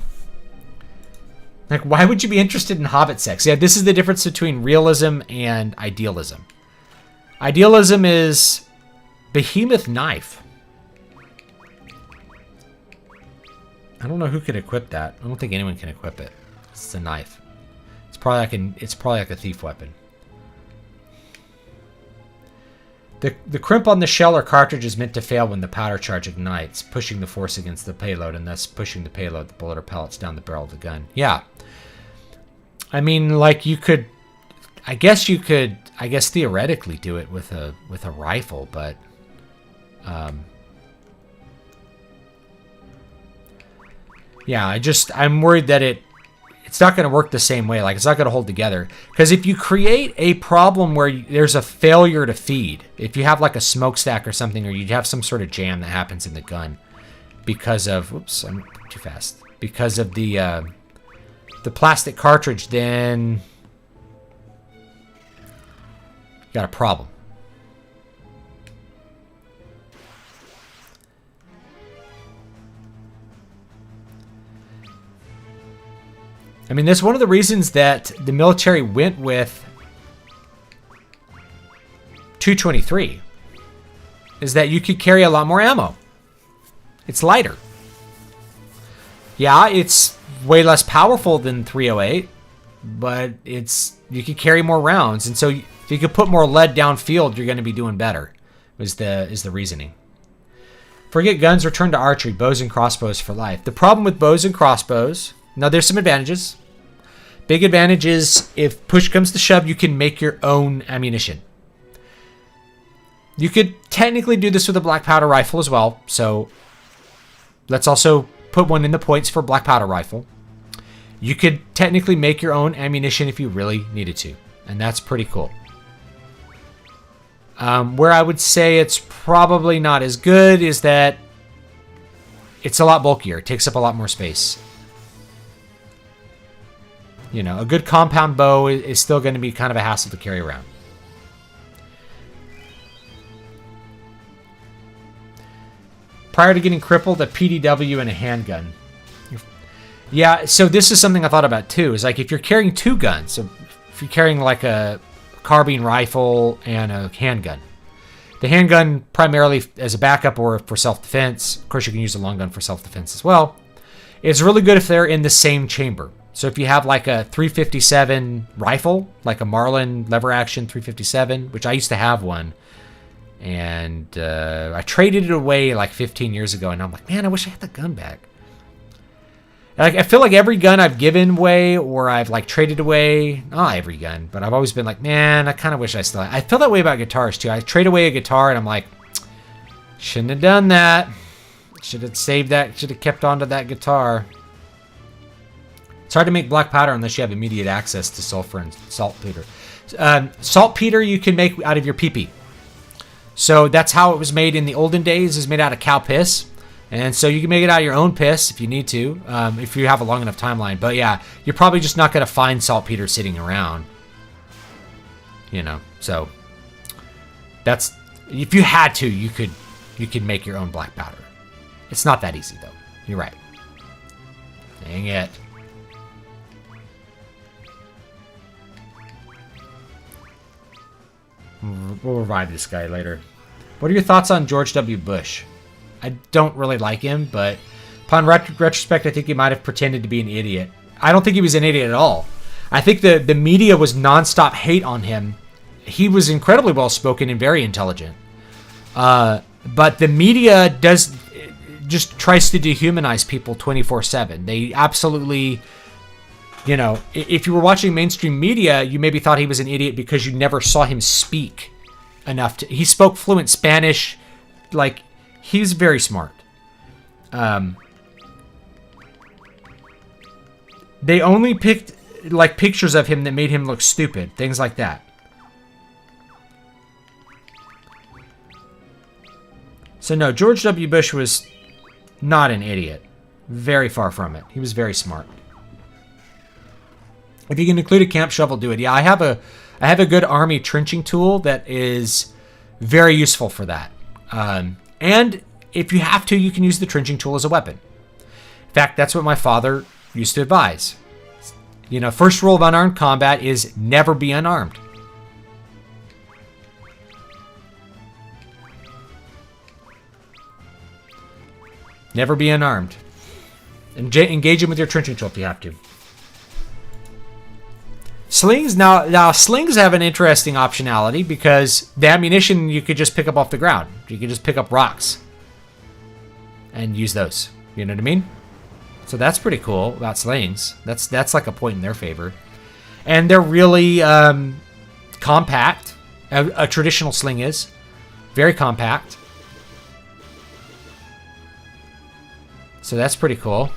why would you be interested in hobbit sex? Yeah, this is the difference between realism and idealism. Idealism is behemoth knife. I don't know who could equip that. I don't think anyone can equip it. It's a knife. It's probably like a thief weapon. The crimp on the shell or cartridge is meant to fail when the powder charge ignites, pushing the force against the payload and thus pushing the payload, the bullet or pellets down the barrel of the gun. Yeah. I mean, like you could, I guess theoretically do it with a rifle, but yeah, I'm worried that it's not going to work the same way. Like, it's not going to hold together. Because if you create a problem where there's a failure to feed, if you have like a smokestack or something, or you have some sort of jam that happens in the gun because of, whoops, I'm too fast, because of the plastic cartridge, then you got a problem. I mean, that's one of the reasons that the military went with 223, is that you could carry a lot more ammo. It's lighter. Yeah, it's way less powerful than 308, but you could carry more rounds, and so if you could put more lead downfield, you're going to be doing better. Is the reasoning. Forget guns, return to archery, bows and crossbows for life. The problem with bows and crossbows, now there's some advantages. Big advantage is if push comes to shove, you can make your own ammunition. You could technically do this with a black powder rifle as well, so let's also put one in the points for black powder rifle. You could technically make your own ammunition if you really needed to, and that's pretty cool. Where I would say it's probably not as good is that it's a lot bulkier. It takes up a lot more space. A good compound bow is still going to be kind of a hassle to carry around. Prior to getting crippled, a PDW and a handgun. Yeah, so this is something I thought about too. Is like if you're carrying two guns, so if you're carrying like a carbine rifle and a handgun. The handgun primarily as a backup or for self-defense. Of course, you can use a long gun for self-defense as well. It's really good if they're in the same chamber. So if you have like a 357 rifle, like a Marlin lever action 357, which I used to have one, and I traded it away like 15 years ago, and I'm like, man, I wish I had the gun back. Like, I feel like every gun I've given away or I've like traded away, not every gun, but I've always been like, man, I kind of wish I still had. I feel that way about guitars too. I trade away a guitar and I'm like, shouldn't have done that. Should have saved that. Should have kept on to that guitar. It's hard to make black powder unless you have immediate access to sulfur and saltpeter. Saltpeter you can make out of your pee-pee. So that's how it was made in the olden days, is made out of cow piss. And so you can make it out of your own piss if you need to, if you have a long enough timeline. But yeah, you're probably just not going to find saltpeter sitting around. So that's, if you had to, you could make your own black powder. It's not that easy though. You're right. Dang it. We'll revive this guy later. What are your thoughts on George W. Bush? I don't really like him, but upon retrospect, I think he might have pretended to be an idiot. I don't think he was an idiot at all. I think the media was nonstop hate on him. He was incredibly well-spoken and very intelligent. But the media just tries to dehumanize people 24/7. They absolutely You know, if you were watching mainstream media, you maybe thought he was an idiot because you never saw him speak enough. He spoke fluent Spanish. Like, he's very smart. They only picked, like, pictures of him that made him look stupid. Things like that. So, no, George W. Bush was not an idiot. Very far from it. He was very smart. If you can include a camp shovel, do it. Yeah, I have a good army trenching tool that is very useful for that. And if you have to, you can use the trenching tool as a weapon. In fact, that's what my father used to advise. You know, first rule of unarmed combat is never be unarmed. Never be unarmed. Engage him with your trenching tool if you have to. Slings, now slings have an interesting optionality because the ammunition you could just pick up off the ground. You could just pick up rocks and use those. You know what I mean? So that's pretty cool about slings. That's like a point in their favor. And they're really compact. A traditional sling is. Very compact. So that's pretty cool.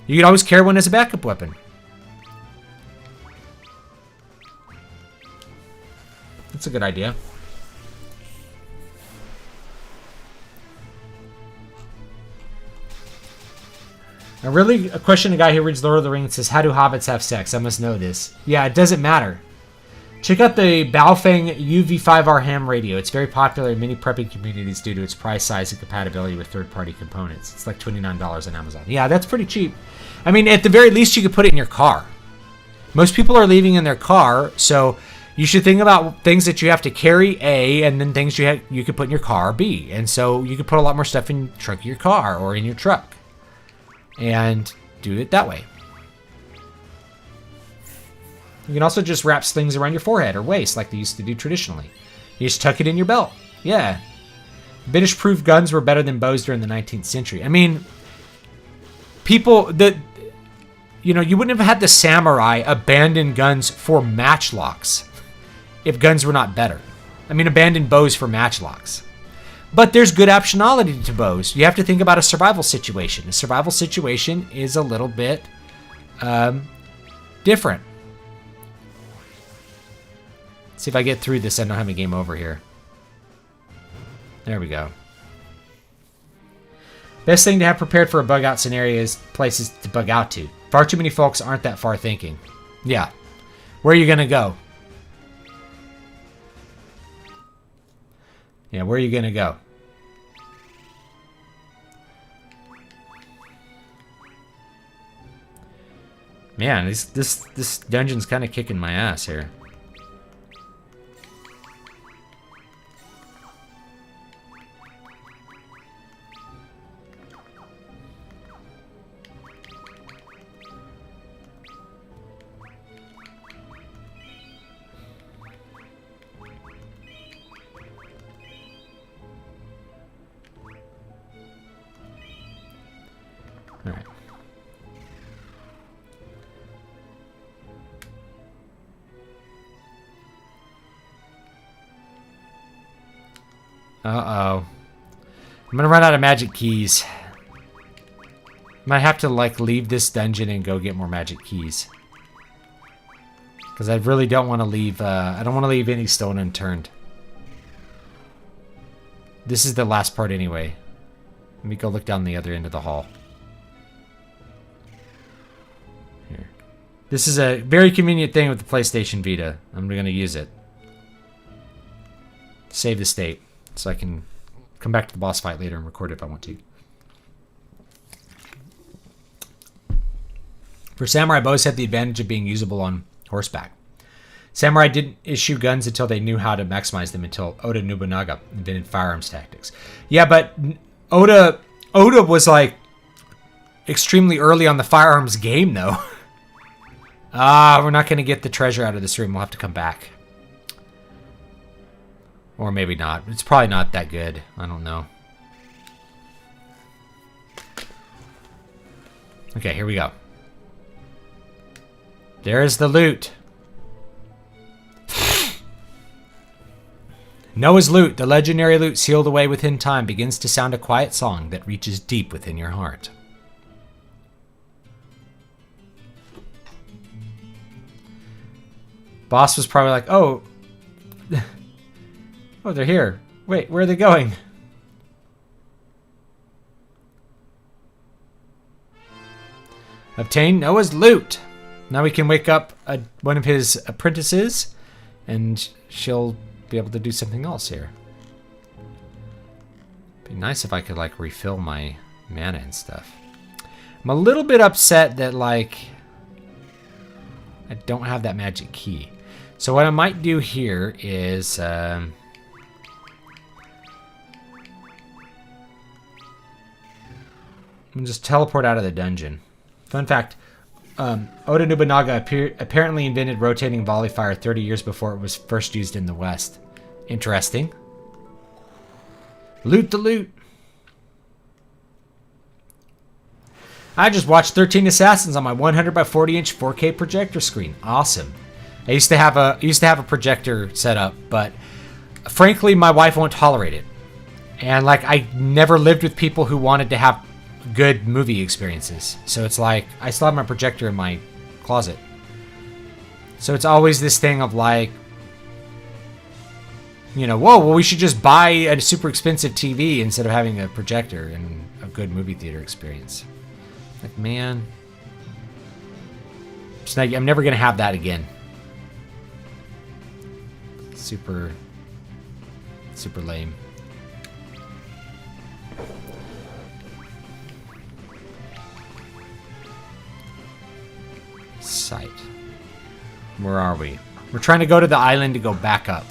You can always carry one as a backup weapon. That's a good idea. Now, really, a question a guy who reads Lord of the Rings says, how do hobbits have sex? I must know this. Yeah, it doesn't matter. Check out the Baofeng UV5R ham radio. It's very popular in many prepping communities due to its price, size, and compatibility with third-party components. It's like $29 on Amazon. Yeah, that's pretty cheap. I mean, at the very least, you could put it in your car. Most people are leaving in their car, so you should think about things that you have to carry, A, and then things you could put in your car, B. And so you could put a lot more stuff in the trunk of your car or in your truck. And do it that way. You can also just wrap slings around your forehead or waist like they used to do traditionally. You just tuck it in your belt. Yeah. British-proof guns were better than bows during the 19th century. I mean, people that, you know, you wouldn't have had the samurai abandon guns for matchlocks if guns were not better. I mean, abandon bows for matchlocks. But there's good optionality to bows. You have to think about a survival situation. A survival situation is a little bit different. See if I get through this. I don't have a game over here. There we go. Best thing to have prepared for a bug out scenario is places to bug out to. Far too many folks aren't that far thinking. Yeah. Where are you going to go? Yeah, where are you going to go? Man, this dungeon's kind of kicking my ass here. Alright. Uh-oh. I'm gonna run out of magic keys. Might have to, like, leave this dungeon and go get more magic keys. Because I really don't want to leave, I don't want to leave any stone unturned. This is the last part anyway. Let me go look down the other end of the hall. Here. This is a very convenient thing with the PlayStation Vita. I'm going to use it. Save the state. So I can come back to the boss fight later and record it if I want to. For samurai, bows have the advantage of being usable on horseback. Samurai didn't issue guns until they knew how to maximize them, until Oda Nobunaga invented firearms tactics. Yeah, but Oda was like extremely early on the firearms game, though. We're not going to get the treasure out of this room. We'll have to come back. Or maybe not. It's probably not that good. I don't know. Okay, here we go. There's the loot. Noah's loot, the legendary loot sealed away within time, begins to sound a quiet song that reaches deep within your heart. Boss was probably like, oh, oh, they're here. Wait, where are they going? Obtain Noah's loot. Now we can wake up one of his apprentices, and she'll be able to do something else here. Be nice if I could like refill my mana and stuff. I'm a little bit upset that like I don't have that magic key. So what I might do here is I'm just teleport out of the dungeon. Fun fact, Oda Nobunaga apparently invented rotating volley fire 30 years before it was first used in the West. Interesting. Loot the loot. I just watched 13 Assassins on my 100 by 40 inch 4K projector screen. Awesome. I used to have a projector set up, but frankly my wife won't tolerate it. And like I never lived with people who wanted to have good movie experiences. So it's like I still have my projector in my closet. So it's always this thing of like, you know, whoa, well we should just buy a super expensive TV instead of having a projector and a good movie theater experience. Like, man, I'm never gonna have that again. Super lame. Site. Where are we? We're trying to go to the island to go back up.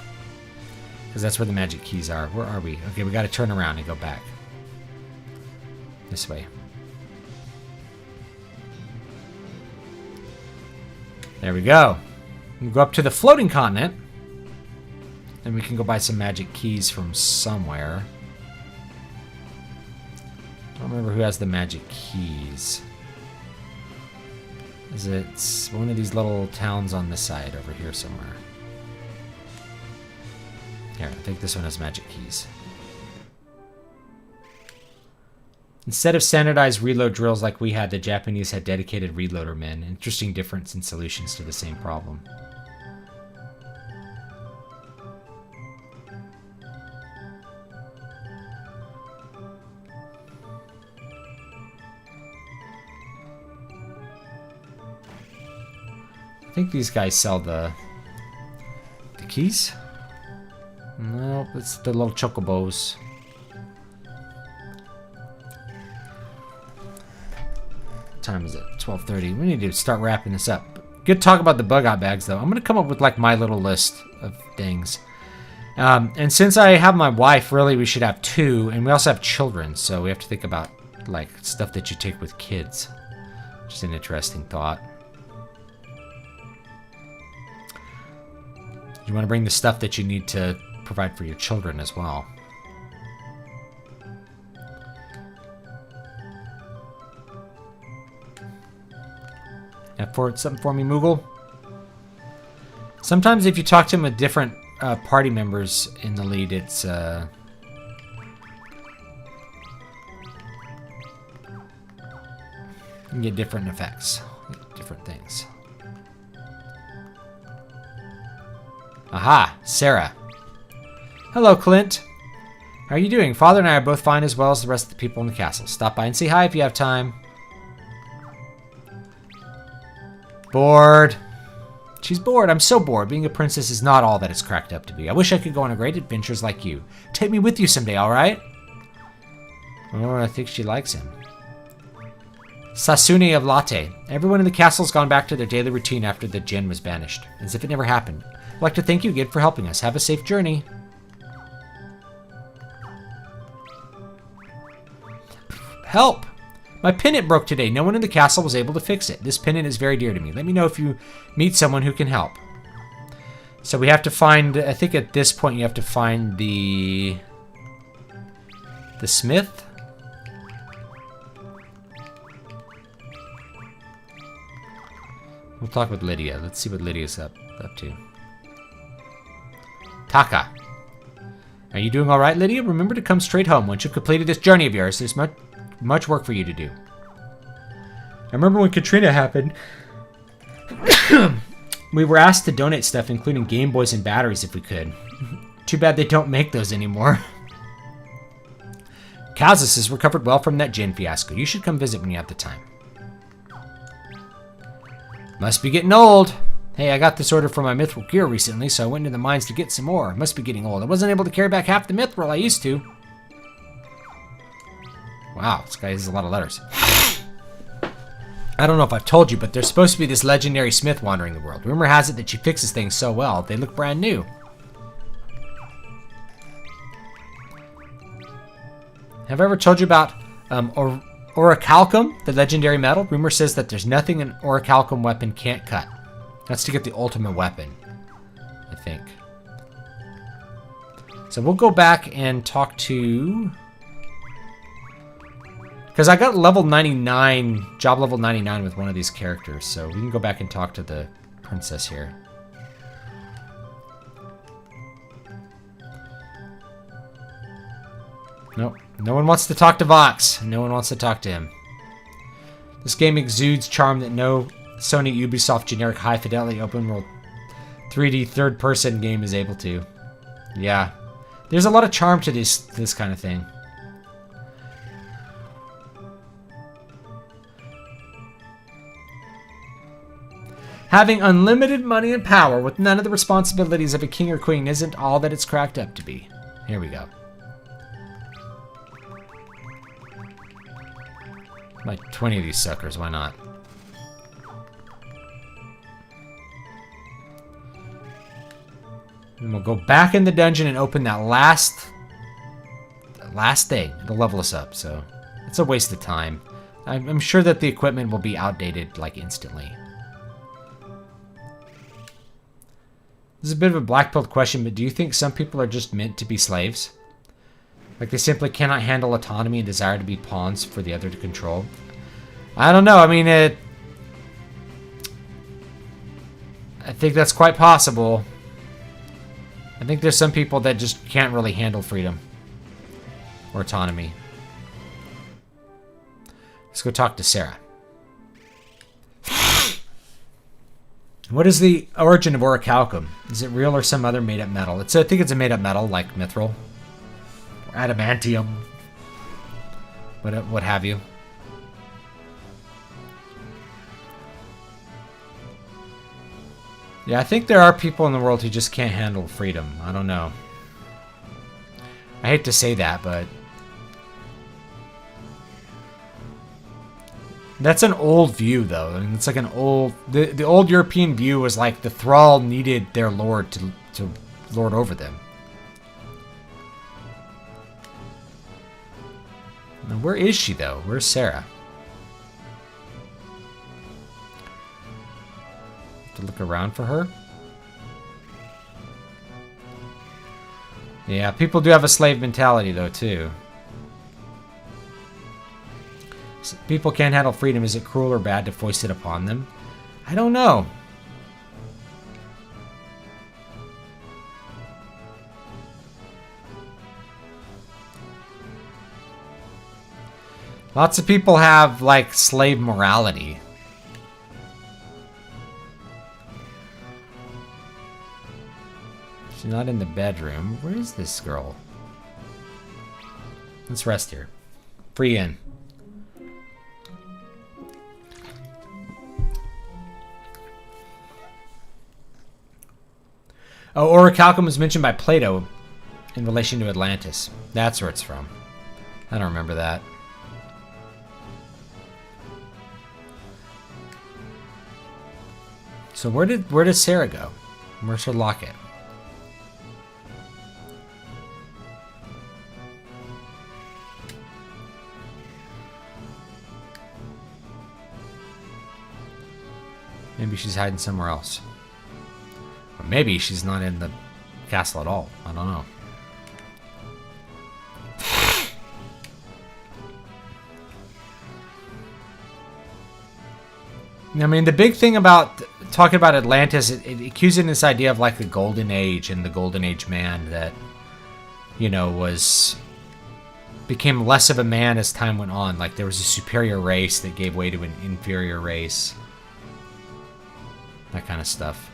Because that's where the magic keys are. Where are we? Okay, we got to turn around and go back. This way. There we go. We go up to the floating continent. Then we can go buy some magic keys from somewhere. I don't remember who has the magic keys. Is it one of these little towns on this side over here somewhere? Here, I think this one has magic keys. Instead of standardized reload drills like we had, the Japanese had dedicated reloader men. Interesting difference in solutions to the same problem. I think these guys sell the keys. Nope, it's the little chocobos. What time is it? 12:30. We need to start wrapping this up. Good talk about the bug out bags, though. I'm going to come up with like my little list of things. And since I have my wife, really, we should have two. And we also have children, so we have to think about like stuff that you take with kids. Just an interesting thought. You want to bring the stuff that you need to provide for your children as well. Something for me, Moogle? Sometimes if you talk to them with different party members in the lead, it's... you can get different effects. Different things. Aha! Sarah. Hello, Clint. How are you doing? Father and I are both fine, as well as the rest of the people in the castle. Stop by and say hi if you have time. Bored. She's bored. I'm so bored. Being a princess is not all that it's cracked up to be. I wish I could go on a great adventures like you. Take me with you someday, alright? Oh, I think she likes him. Sasune of LAAAAATE. Everyone in the castle's gone back to their daily routine after the djinn was banished, as if it never happened. I'd like to thank you again for helping us. Have a safe journey. Help! My pennant broke today. No one in the castle was able to fix it. This pennant is very dear to me. Let me know if you meet someone who can help. So we have to find, I think at this point you have to find the smith. We'll talk with Lydia. Let's see what Lydia's up to. Taka. Are you doing all right, Lydia? Remember to come straight home once you've completed this journey of yours. There's much work for you to do. I remember when Katrina happened, we were asked to donate stuff, including Game Boys and batteries if we could. Too bad they don't make those anymore. Kazus has recovered well from that gin fiasco. You should come visit when you have the time. Must be getting old. Hey, I got this order for my mithril gear recently, so I went into the mines to get some more. Must be getting old. I wasn't able to carry back half the mithril I used to. Wow, this guy has a lot of letters. I don't know if I've told you, but there's supposed to be this legendary smith wandering the world. Rumor has it that she fixes things so well, they look brand new. Have I ever told you about orichalcum, the legendary metal? Rumor says that there's nothing an orichalcum weapon can't cut. That's to get the ultimate weapon, I think. So we'll go back and talk to... Because I got level 99, job level 99 with one of these characters, so we can go back and talk to the princess here. Nope, no one wants to talk to Vox. No one wants to talk to him. This game exudes charm that no Sony Ubisoft generic high-fidelity open-world 3D third-person game is able to. Yeah, there's a lot of charm to this kind of thing. Having unlimited money and power with none of the responsibilities of a king or queen isn't all that it's cracked up to be. Here we go. Like 20 of these suckers, why not? And we'll go back in the dungeon and open that last thing. It'll level us up, so it's a waste of time. I'm sure that the equipment will be outdated like instantly. This is a bit of a black-pilled question, but do you think some people are just meant to be slaves? Like they simply cannot handle autonomy and desire to be pawns for the other to control? I don't know. I mean, I think that's quite possible. I think there's some people that just can't really handle freedom or autonomy. Let's go talk to Sarah. What is the origin of orichalcum? Is it real or some other made-up metal? I think it's a made-up metal, like mithril. Or adamantium. What have you. Yeah, I think there are people in the world who just can't handle freedom. I don't know. I hate to say that, but... That's an old view, though. I mean, it's like an old... The old European view was like the thrall needed their lord to lord over them. Now, where is she, though? Where's Sarah? Have to look around for her. Yeah, people do have a slave mentality, though, too. People can't handle freedom. Is it cruel or bad to foist it upon them? I don't know. Lots of people have, like, slave morality. She's not in the bedroom. Where is this girl? Let's rest here. Free in. Oh, orichalcum was mentioned by Plato in relation to Atlantis. That's where it's from. I don't remember that. So where does Sarah go? Where's her locket? Maybe she's hiding somewhere else. Or maybe she's not in the castle at all. I don't know. I mean, the big thing about talking about Atlantis, it accusing this idea of like the golden age and the golden age man that, you know, became less of a man as time went on. Like there was a superior race that gave way to an inferior race. That kind of stuff.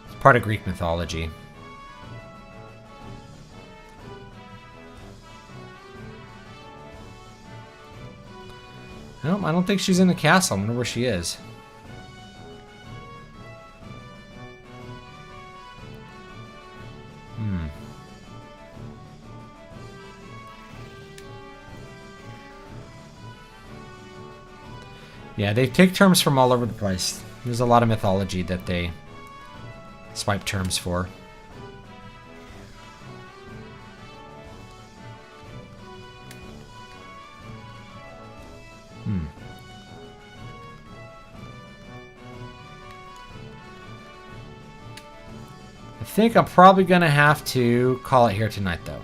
It's part of Greek mythology. No, I don't think she's in the castle. I wonder where she is. Yeah, they take terms from all over the place. There's a lot of mythology that they swipe terms for. I think I'm probably going to have to call it here tonight, though.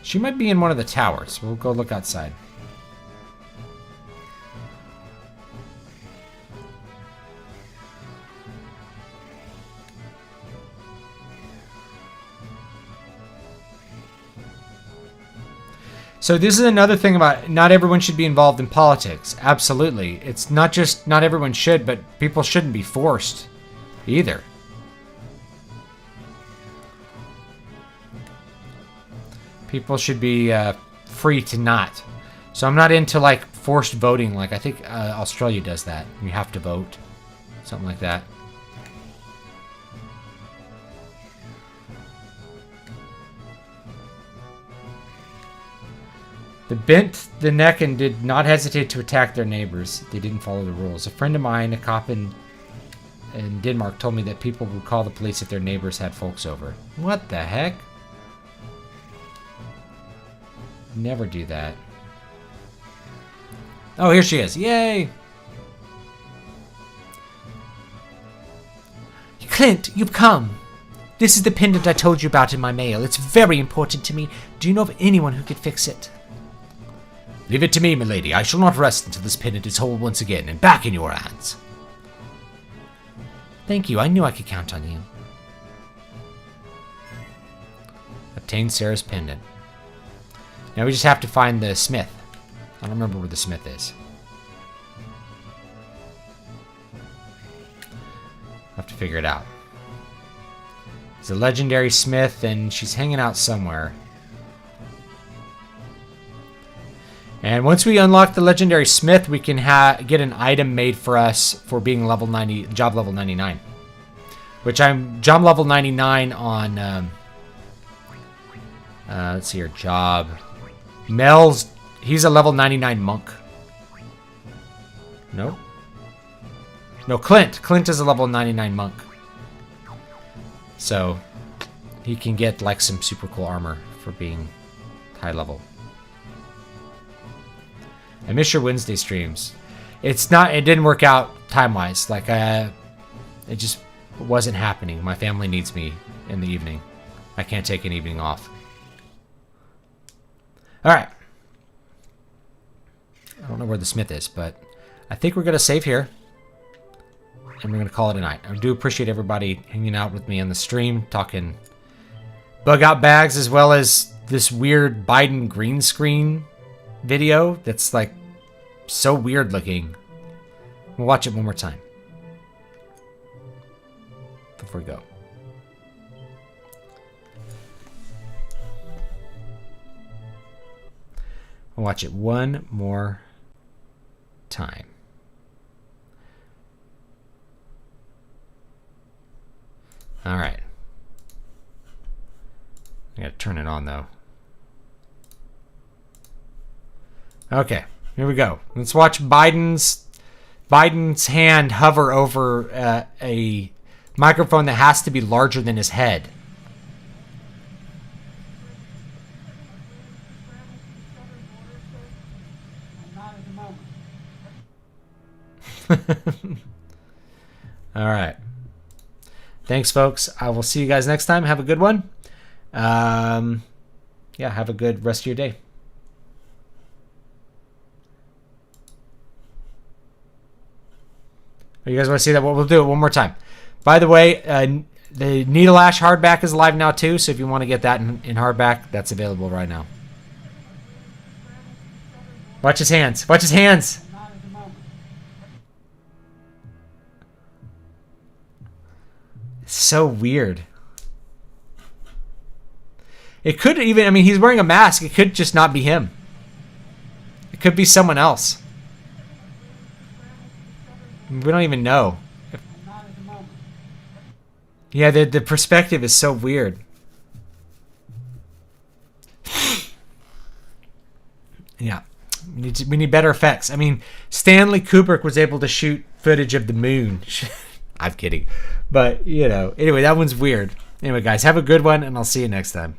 She might be in one of the towers. We'll go look outside. So this is another thing about not everyone should be involved in politics. Absolutely. It's not just not everyone should, but people shouldn't be forced either. People should be free to not. So I'm not into like forced voting. Like I think Australia does that. You have to vote. Something like that. They bent the neck and did not hesitate to attack their neighbors. They didn't follow the rules. A friend of mine, a cop in Denmark, told me that people would call the police if their neighbors had folks over. What the heck? Never do that. Oh, here she is. Yay! Clint, you've come. This is the pendant I told you about in my mail. It's very important to me. Do you know of anyone who could fix it? Leave it to me, milady. I shall not rest until this pendant is whole once again and back in your hands. Thank you. I knew I could count on you. Obtain Sarah's pendant. Now we just have to find the smith. I don't remember where the smith is. I'll have to figure it out. It's a legendary smith, and she's hanging out somewhere. And once we unlock the legendary smith, we can get an item made for us for being level 90, job level 99. Which I'm job level 99 on, let's see here, job. Mel's, he's a level 99 monk. No? No, Clint. Clint is a level 99 monk. So, he can get like some super cool armor for being high level. I miss your Wednesday streams. It didn't work out time-wise. Like, it just wasn't happening. My family needs me in the evening. I can't take an evening off. Alright. I don't know where the smith is, but I think we're going to save here. And we're going to call it a night. I do appreciate everybody hanging out with me on the stream, talking bug out bags, as well as this weird Biden green screen video that's like so weird looking. We'll watch it one more time before we go. We'll watch it one more time. All right. I gotta turn it on though. Okay, here we go. Let's watch Biden's hand hover over a microphone that has to be larger than his head. All right. Thanks, folks. I will see you guys next time. Have a good one. Yeah, have a good rest of your day. You guys want to see that? Well, we'll do it one more time. By the way, the Needle Ash hardback is live now too, so if you want to get that in hardback, that's available right now. Watch his hands. Watch his hands. It's so weird. It could even, I mean, he's wearing a mask. It could just not be him. It could be someone else. We don't even know. Yeah, the perspective is so weird. Yeah. We need better effects. I mean, Stanley Kubrick was able to shoot footage of the moon. I'm kidding. But, you know, anyway, that one's weird. Anyway, guys, have a good one, and I'll see you next time.